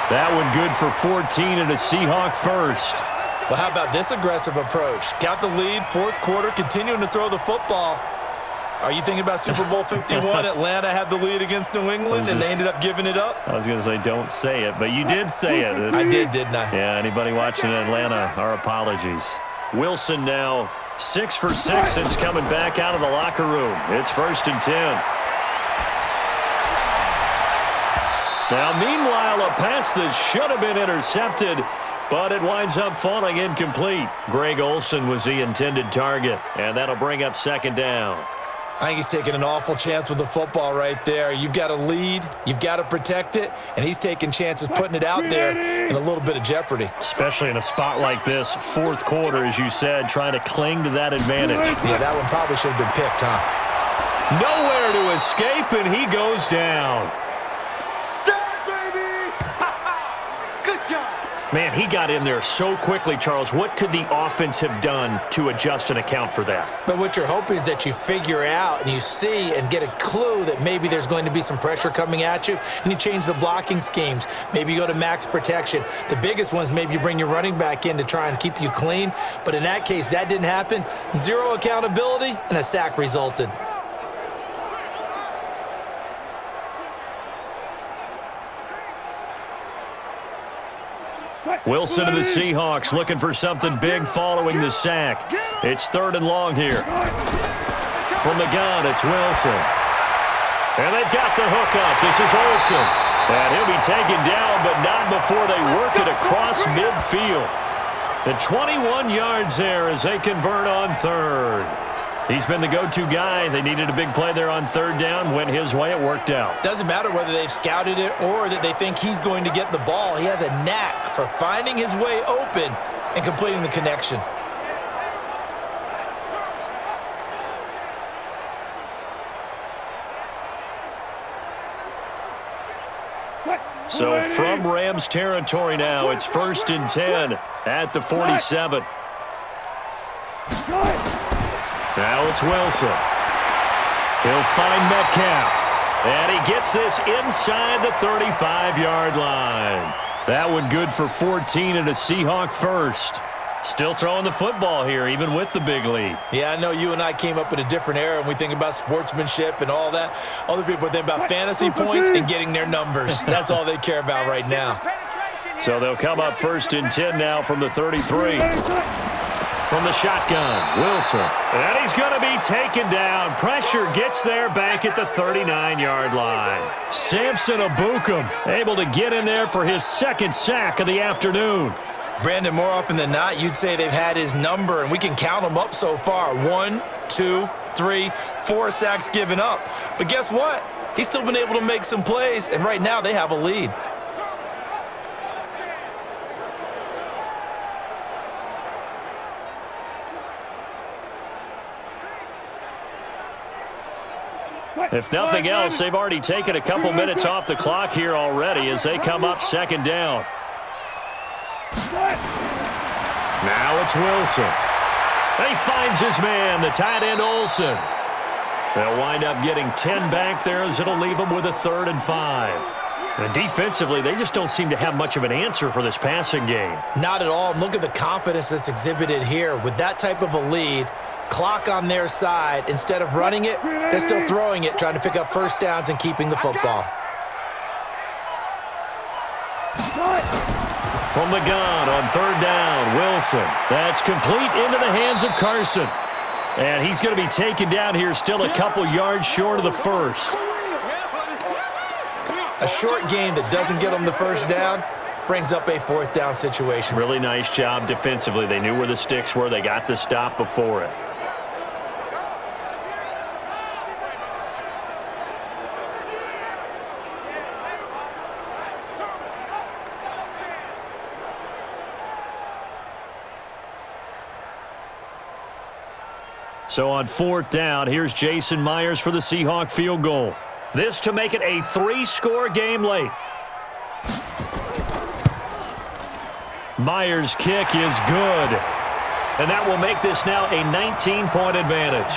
[SPEAKER 1] That one good for 14 and a Seahawk first.
[SPEAKER 2] Well, how about this aggressive approach? Got the lead, fourth quarter, continuing to throw the football. Are you thinking about Super Bowl 51? Atlanta had the lead against New England, and they ended up giving it up?
[SPEAKER 1] I was going to say don't say it, but you did say it.
[SPEAKER 2] I did, didn't I?
[SPEAKER 1] Yeah, anybody watching in Atlanta, our apologies. Wilson now 6 for 6 since coming back out of the locker room. It's 1st and 10. Now, meanwhile, a pass that should have been intercepted, but it winds up falling incomplete. Greg Olsen was the intended target, and that'll bring up 2nd down.
[SPEAKER 2] I think he's taking an awful chance with the football right there. You've got a lead, you've got to protect it, and he's taking chances putting it out there in a little bit of jeopardy.
[SPEAKER 1] Especially in a spot like this, fourth quarter, as you said, trying to cling to that advantage.
[SPEAKER 2] Yeah, that one probably should have been picked, huh?
[SPEAKER 1] Nowhere to escape, and he goes down.
[SPEAKER 3] Good job.
[SPEAKER 1] Man, he got in there so quickly, Charles. What could the offense have done to adjust and account for that?
[SPEAKER 2] But what you're hoping is that you figure out and you see and get a clue that maybe there's going to be some pressure coming at you, and you change the blocking schemes. Maybe you go to max protection. The biggest ones, maybe you bring your running back in to try and keep you clean. But in that case, that didn't happen. Zero accountability, and a sack resulted.
[SPEAKER 1] Wilson of the Seahawks looking for something big following the sack. It's 3rd and long here. From the gun, it's Wilson. And they've got the hook up. This is Olsen. And he'll be taken down, but not before they work it across midfield. The 21 yards there as they convert on 3rd. He's been the go-to guy. They needed a big play there on 3rd down. Went his way. It worked out.
[SPEAKER 2] Doesn't matter whether they've scouted it or that they think he's going to get the ball. He has a knack for finding his way open and completing the connection.
[SPEAKER 1] So from Rams territory now, it's 1st and 10 at the 47. Now it's Wilson. He'll find Metcalf. And he gets this inside the 35-yard line. That one good for 14 and a Seahawk first. Still throwing the football here, even with the big lead.
[SPEAKER 2] Yeah, I know you and I came up in a different era, and we think about sportsmanship and all that. Other people think about fantasy points and getting their numbers. That's all they care about right now.
[SPEAKER 1] So they'll come up 1st and 10 now from the 33. From the shotgun, Wilson. And he's going to be taken down. Pressure gets there back at the 39-yard line. Samson Abukum able to get in there for his 2nd sack of the afternoon.
[SPEAKER 2] Brandon, more often than not, you'd say they've had his number, and we can count them up so far. 1, 2, 3, 4 sacks given up. But guess what? He's still been able to make some plays, and right now they have a lead.
[SPEAKER 1] If nothing else, they've already taken a couple minutes off the clock here already as they come up 2nd down. Now it's Wilson. He finds his man, the tight end Olsen. They'll wind up getting 10 back there as it'll leave them with a 3rd and 5. And defensively, they just don't seem to have much of an answer for this passing game.
[SPEAKER 2] Not at all. Look at the confidence that's exhibited here. With that type of a lead, clock on their side, instead of running it, they're still throwing it, trying to pick up 1st downs and keeping the football.
[SPEAKER 1] From the gun on 3rd down, Wilson. That's complete into the hands of Carson. And he's going to be taken down here, still a couple yards short of the 1st.
[SPEAKER 2] A short gain that doesn't get them the 1st down brings up a 4th down situation.
[SPEAKER 1] Really nice job defensively. They knew where the sticks were. They got the stop before it. So on 4th down, here's Jason Myers for the Seahawk field goal. This to make it a 3-score game late. Myers' kick is good. And that will make this now a 19-point advantage.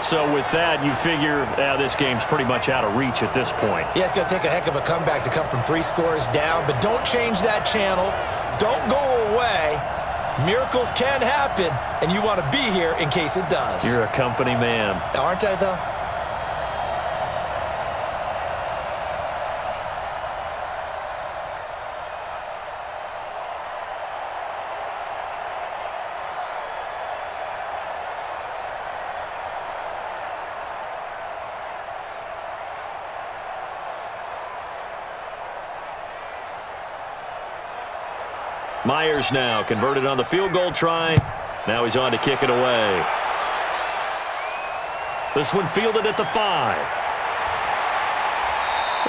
[SPEAKER 1] So with that, you figure this game's pretty much out of reach at this point.
[SPEAKER 2] Yeah, it's going to take a heck of a comeback to come from 3 scores down, but don't change that channel. Don't go away. Miracles can happen, and you want to be here in case it does.
[SPEAKER 1] You're a company man.
[SPEAKER 2] Aren't I, though?
[SPEAKER 1] Myers now converted on the field goal try. Now he's on to kick it away. This one fielded at the 5.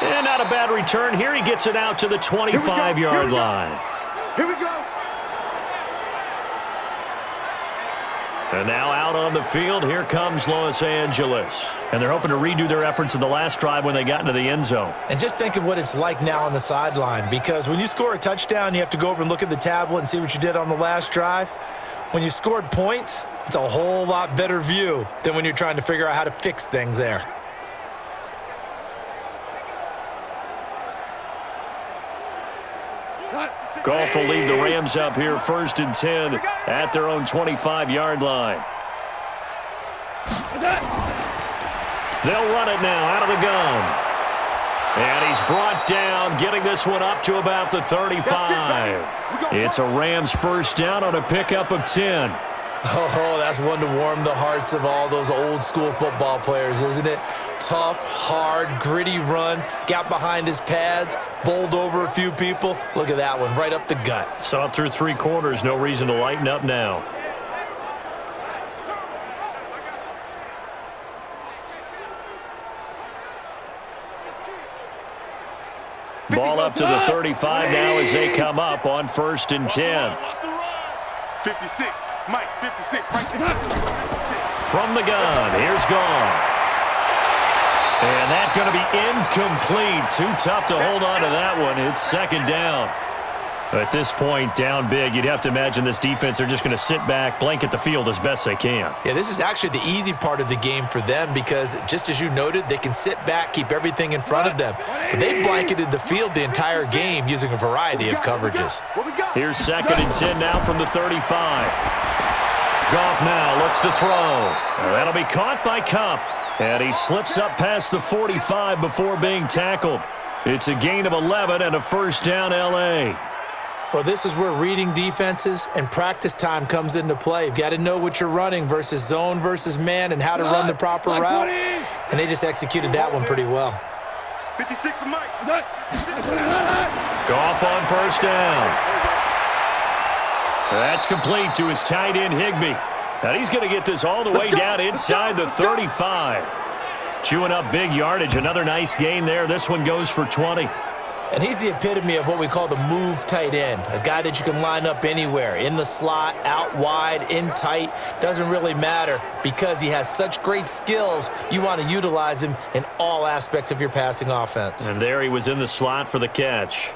[SPEAKER 1] And not a bad return here. He gets it out to the 25-yard line.
[SPEAKER 3] Here we go.
[SPEAKER 1] And now out on the field, here comes Los Angeles. And they're hoping to redo their efforts in the last drive when they got into the end zone.
[SPEAKER 2] And just think of what it's like now on the sideline, because when you score a touchdown, you have to go over and look at the tablet and see what you did on the last drive. When you scored points, it's a whole lot better view than when you're trying to figure out how to fix things there.
[SPEAKER 1] Goff will lead the Rams up here 1st and 10 at their own 25-yard line. They'll run it now out of the gun. And he's brought down, getting this one up to about the 35. It's a Rams first down on a pickup of 10.
[SPEAKER 2] Oh, that's one to warm the hearts of all those old school football players, isn't it? Tough, hard, gritty run, got behind his pads, bowled over a few people. Look at that one, right up the gut.
[SPEAKER 1] Saw it through 3 quarters, no reason to lighten up now. Ball up to the 35 now as they come up on 1st and 10.
[SPEAKER 3] 56, Mike, 56, right there. 56.
[SPEAKER 1] From the gun, here's Goff. And that's going to be incomplete. Too tough to hold on to that one. It's 2nd down. At this point, down big, you'd have to imagine this defense are just going to sit back, blanket the field as best they can.
[SPEAKER 2] Yeah, this is actually the easy part of the game for them because, just as you noted, they can sit back, keep everything in front of them. But they blanketed the field the entire game using a variety of coverages.
[SPEAKER 1] Here's 2nd and 10 now from the 35. Goff now looks to throw. That'll be caught by Kupp. And he slips up past the 45 before being tackled. It's a gain of 11 and a first down L.A.
[SPEAKER 2] Well, this is where reading defenses and practice time comes into play. You've got to know what you're running versus zone versus man and how to run the proper route. And they just executed that one pretty well.
[SPEAKER 3] 56 for Mike.
[SPEAKER 1] Goff on first down. That's complete to his tight end, Higbee. And he's going to get this all the way down inside the 35. Chewing up big yardage. Another nice gain there. This one goes for 20.
[SPEAKER 2] And he's the epitome of what we call the move tight end, a guy that you can line up anywhere, in the slot, out wide, in tight, doesn't really matter because he has such great skills. You want to utilize him in all aspects of your passing offense.
[SPEAKER 1] And there he was in the slot for the catch.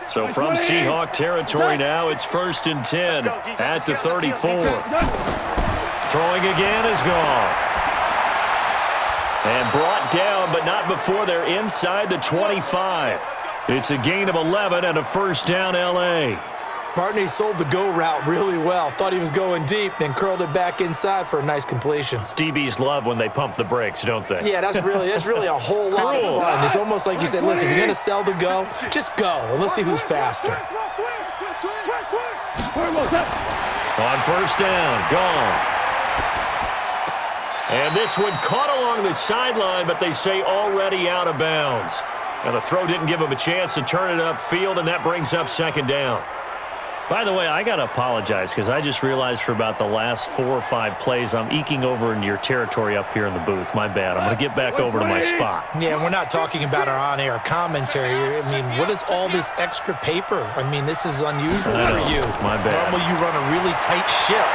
[SPEAKER 1] So from Seahawk territory now, it's 1st and 10 at the 34. Throwing again is Goff. And brought down, but not before they're inside the 25. It's a gain of 11 and a first down L.A.
[SPEAKER 2] Barney sold the go route really well. Thought he was going deep, then curled it back inside for a nice completion.
[SPEAKER 1] DBs love when they pump the brakes, don't they?
[SPEAKER 2] Yeah, that's really a whole lot of fun. It's almost like you said, listen, if you're going to sell the go, just go, and let's see who's faster.
[SPEAKER 1] On first down, Goff. And this one caught along the sideline, but they say already out of bounds. Now the throw didn't give him a chance to turn it upfield, and that brings up 2nd down. By the way, I got to apologize because I just realized for about the last 4 or 5 plays, I'm eking over into your territory up here in the booth. My bad. I'm going to get back over to my spot.
[SPEAKER 2] Yeah, we're not talking about our on-air commentary. I mean, what is all this extra paper? I mean, this is unusual for you.
[SPEAKER 1] My bad.
[SPEAKER 2] Normally you run a really tight ship.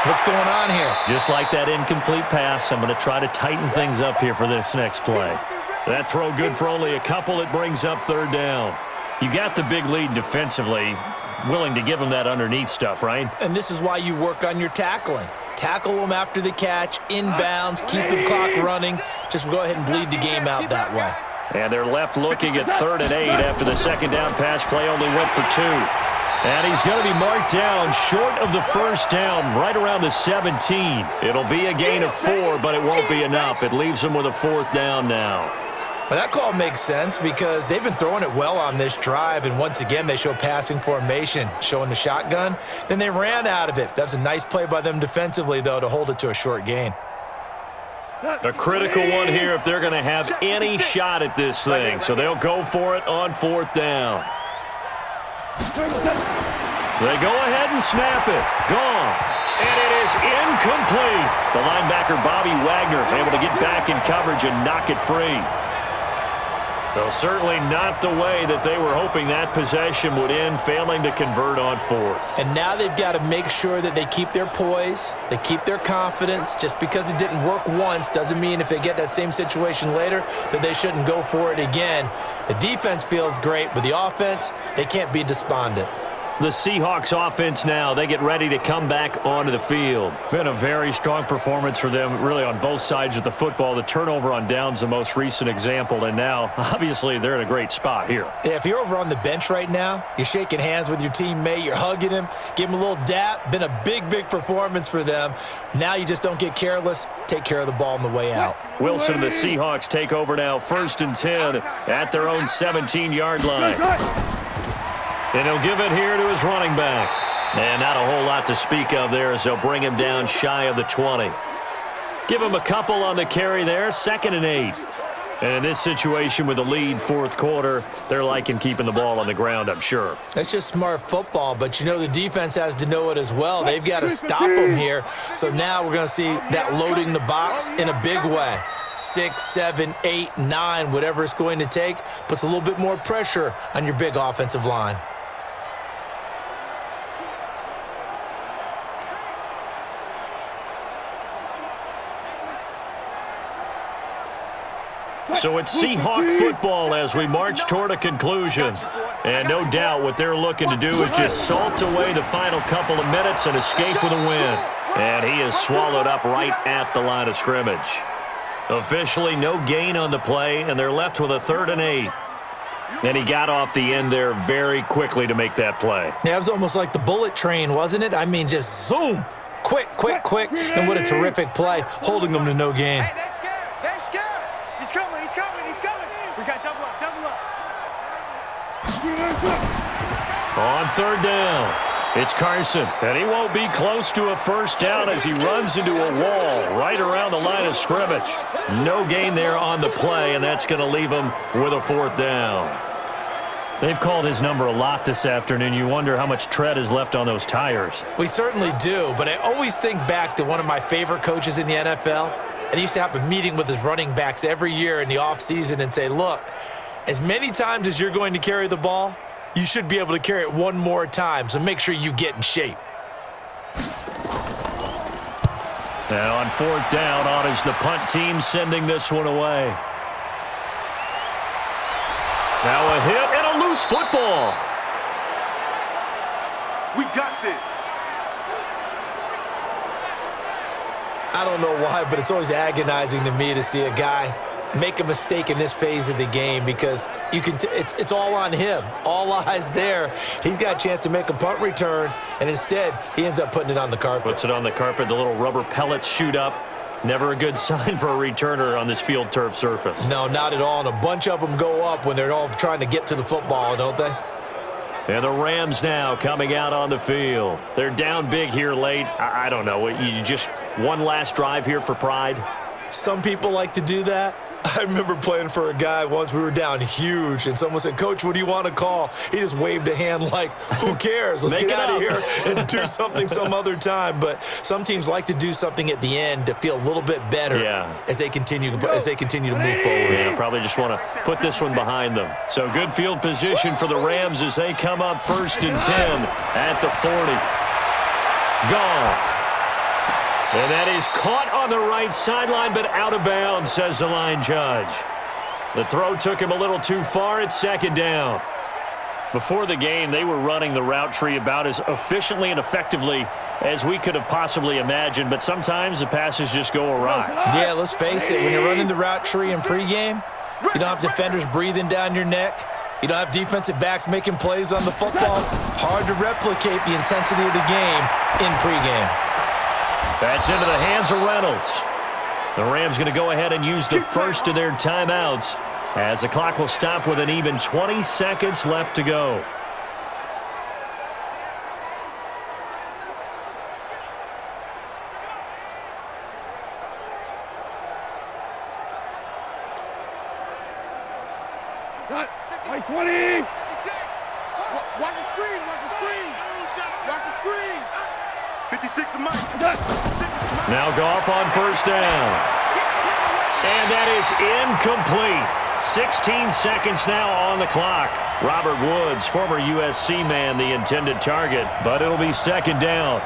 [SPEAKER 2] What's going on here?
[SPEAKER 1] Just like that incomplete pass, I'm going to try to tighten things up here for this next play. That throw good for only a couple. It brings up 3rd down. You got the big lead defensively. Willing to give him that underneath stuff, right?
[SPEAKER 2] And this is why you work on your tackling. Tackle them after the catch, inbounds, keep the clock running. Just go ahead and bleed the game out that way.
[SPEAKER 1] And they're left looking at 3rd and 8 after the second down pass play only went for 2. And he's going to be marked down short of the first down, right around the 17. It'll be a gain of 4, but it won't be enough. It leaves him with a 4th down now.
[SPEAKER 2] Well, that call makes sense because they've been throwing it well on this drive, and once again, they show passing formation, showing the shotgun. Then they ran out of it. That was a nice play by them defensively, though, to hold it to a short gain.
[SPEAKER 1] A critical one here if they're going to have any shot at this thing, so they'll go for it on 4th down. They go ahead and snap it. Gone. And it is incomplete. The linebacker, Bobby Wagner, able to get back in coverage and knock it free. Well, certainly not the way that they were hoping that possession would end, failing to convert on 4th.
[SPEAKER 2] And now they've got to make sure that they keep their poise, they keep their confidence. Just because it didn't work once doesn't mean if they get that same situation later that they shouldn't go for it again. The defense feels great, but the offense, they can't be despondent.
[SPEAKER 1] The Seahawks offense now, they get ready to come back onto the field. Been a very strong performance for them, really on both sides of the football. The turnover on downs, the most recent example, and now, obviously, they're in a great spot here.
[SPEAKER 2] Yeah, if you're over on the bench right now, you're shaking hands with your teammate, you're hugging him, give him a little dap. Been a big, big performance for them. Now you just don't get careless. Take care of the ball on the way out.
[SPEAKER 1] Wilson and the Seahawks take over now, 1st and 10 at their own 17-yard line. And he'll give it here to his running back. And not a whole lot to speak of there as they'll bring him down shy of the 20. Give him a couple on the carry there, 2nd and 8. And in this situation with the lead 4th quarter, they're liking keeping the ball on the ground, I'm sure.
[SPEAKER 2] That's just smart football, but you know the defense has to know it as well. They've got to stop them here. So now we're going to see that loading the box in a big way. 6, 7, 8, 9, whatever it's going to take, puts a little bit more pressure on your big offensive line.
[SPEAKER 1] So it's Seahawk football as we march toward a conclusion. And no doubt what they're looking to do is just salt away the final couple of minutes and escape with a win. And he is swallowed up right at the line of scrimmage. Officially no gain on the play, and they're left with a 3rd and 8. And he got off the end there very quickly to make that play.
[SPEAKER 2] Yeah, it was almost like the bullet train, wasn't it? I mean, just zoom. Quick, quick, quick. And what a terrific play, holding them to no gain.
[SPEAKER 3] Hey, they're scared. They're scared. He's coming. He's coming. He's coming. We got double up. Double up.
[SPEAKER 1] On 3rd down, it's Carson, and he won't be close to a 1st down as he runs into a wall right around the line of scrimmage. No gain there on the play, and that's going to leave him with a 4th down. They've called his number a lot this afternoon. You wonder how much tread is left on those tires.
[SPEAKER 2] We certainly do, but I always think back to one of my favorite coaches in the NFL, and he used to have a meeting with his running backs every year in the offseason and say, look, as many times as you're going to carry the ball, you should be able to carry it one more time, so make sure you get in shape.
[SPEAKER 1] Now on 4th down, on is the punt team sending this one away. Now a hit and a loose football.
[SPEAKER 3] We got this.
[SPEAKER 2] I don't know why, but it's always agonizing to me to see a guy make a mistake in this phase of the game because you can. It's all on him. All eyes there. He's got a chance to make a punt return, and instead he ends up putting it on the carpet.
[SPEAKER 1] Puts it on the carpet. The little rubber pellets shoot up. Never a good sign for a returner on this field turf surface.
[SPEAKER 2] No, not at all. And a bunch of them go up when they're all trying to get to the football, don't they?
[SPEAKER 1] And the Rams now coming out on the field. They're down big here late. I don't know. You just one last drive here for pride?
[SPEAKER 2] Some people like to do that. I remember playing for a guy once. We were down huge, and someone said, Coach, what do you want to call? He just waved a hand like, who cares? Let's get out of here and do something some other time. But some teams like to do something at the end to feel a little bit better as they continue to move forward.
[SPEAKER 1] Yeah, probably just want to put this one behind them. So good field position for the Rams as they come up 1st and 10 at the 40. Goff. And that is caught on the right sideline, but out of bounds, says the line judge. The throw took him a little too far. It's 2nd down. Before the game, they were running the route tree about as efficiently and effectively as we could have possibly imagined, but sometimes the passes just go awry.
[SPEAKER 2] Yeah, let's face it, when you're running the route tree in pregame, you don't have defenders breathing down your neck. You don't have defensive backs making plays on the football. Hard to replicate the intensity of the game in pregame.
[SPEAKER 1] That's into the hands of Reynolds. The Rams going to go ahead and use the first of their timeouts as the clock will stop with an even 20 seconds left to go.
[SPEAKER 4] Like 20.
[SPEAKER 3] Watch the screen, watch the screen. Watch the screen. 56 to Mike.
[SPEAKER 1] Now Goff on first down. And that is incomplete. 16 seconds now on the clock. Robert Woods, former USC man, the intended target, but it'll be second down.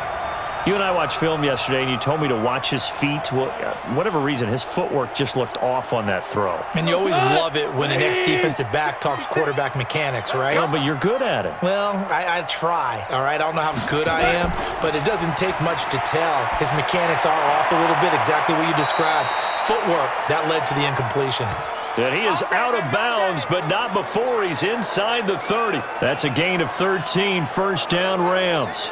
[SPEAKER 1] You and I watched film yesterday, and you told me to watch his feet. Well, for whatever reason, his footwork just looked off on that throw.
[SPEAKER 2] And you always love it when an ex-defensive back talks quarterback mechanics, right?
[SPEAKER 1] Well, but you're good at it.
[SPEAKER 2] Well, I try, all right? I don't know how good I am, but it doesn't take much to tell. His mechanics are off a little bit, exactly what you described. Footwork, that led to the incompletion.
[SPEAKER 1] And he is out of bounds, but not before he's inside the 30. That's a gain of 13, first down Rams.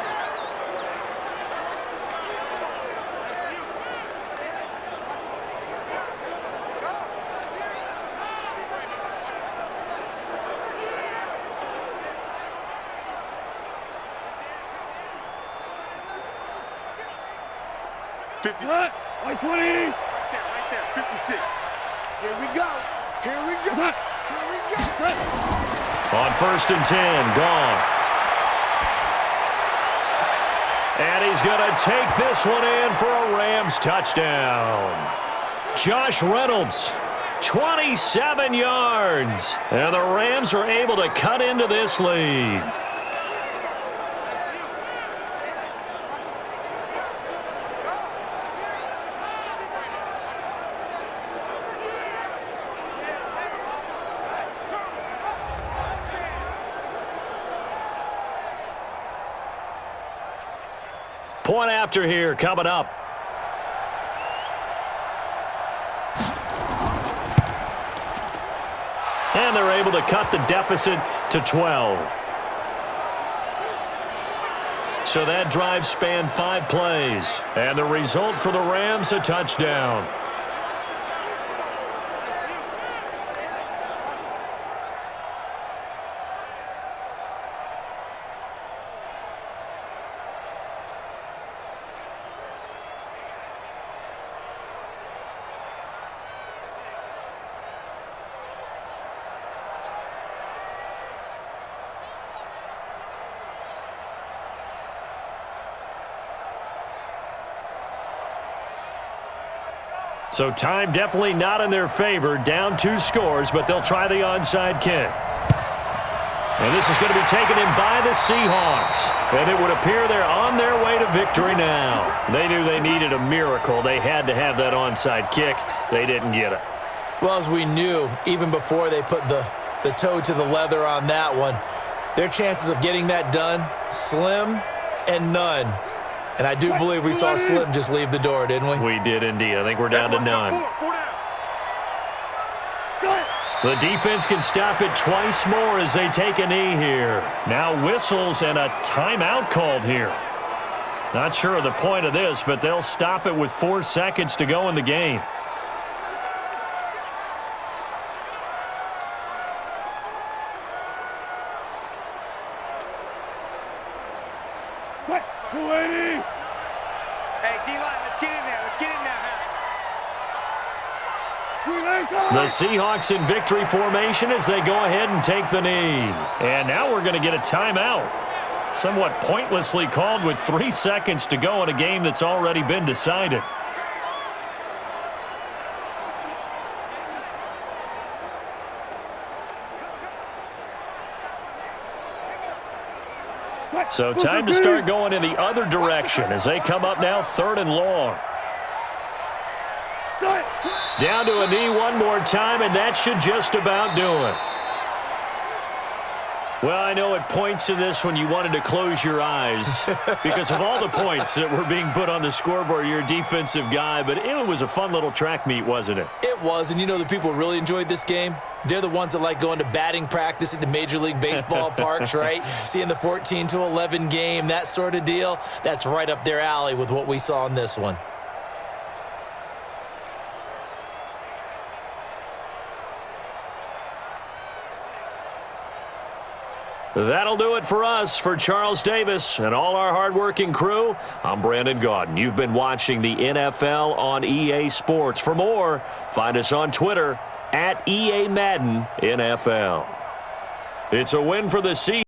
[SPEAKER 4] Like 20.
[SPEAKER 3] Right there, 56. Here we go. Here we go. Here we go.
[SPEAKER 1] On first and 10, Goff. And he's going to take this one in for a Rams touchdown. Josh Reynolds, 27 yards. And the Rams are able to cut into this lead. Point after here coming up. And they're able to cut the deficit to 12. So that drive spanned 5 plays. And the result for the Rams, a touchdown. So time definitely not in their favor. Down 2 scores, but they'll try the onside kick. And this is going to be taken in by the Seahawks. And it would appear they're on their way to victory now. They knew they needed a miracle. They had to have that onside kick. They didn't get it.
[SPEAKER 2] Well, as we knew, even before they put the toe to the leather on that one, their chances of getting that done, slim and none. And I do believe we saw Slim just leave the door, didn't we?
[SPEAKER 1] We did indeed. I think we're down to none. The defense can stop it twice more as they take a knee here. Now whistles and a timeout called here. Not sure of the point of this, but they'll stop it with 4 seconds to go in the game. The Seahawks in victory formation as they go ahead and take the knee. And now we're going to get a timeout. Somewhat pointlessly called with 3 seconds to go in a game that's already been decided. So time to start going in the other direction as they come up now 3rd and long. Down to a knee one more time, and that should just about do it. Well, I know at points in this one you wanted to close your eyes because of all the points that were being put on the scoreboard. You're a defensive guy, but it was a fun little track meet, wasn't it?
[SPEAKER 2] It was, and you know the people who really enjoyed this game? They're the ones that like going to batting practice at the Major League Baseball parks, right? Seeing the 14-11 game, that sort of deal. That's right up their alley with what we saw in this one.
[SPEAKER 1] That'll do it for us. For Charles Davis and all our hardworking crew, I'm Brandon Gaudin. You've been watching the NFL on EA Sports. For more, find us on Twitter @EA Madden NFL. It's a win for the Seahawks.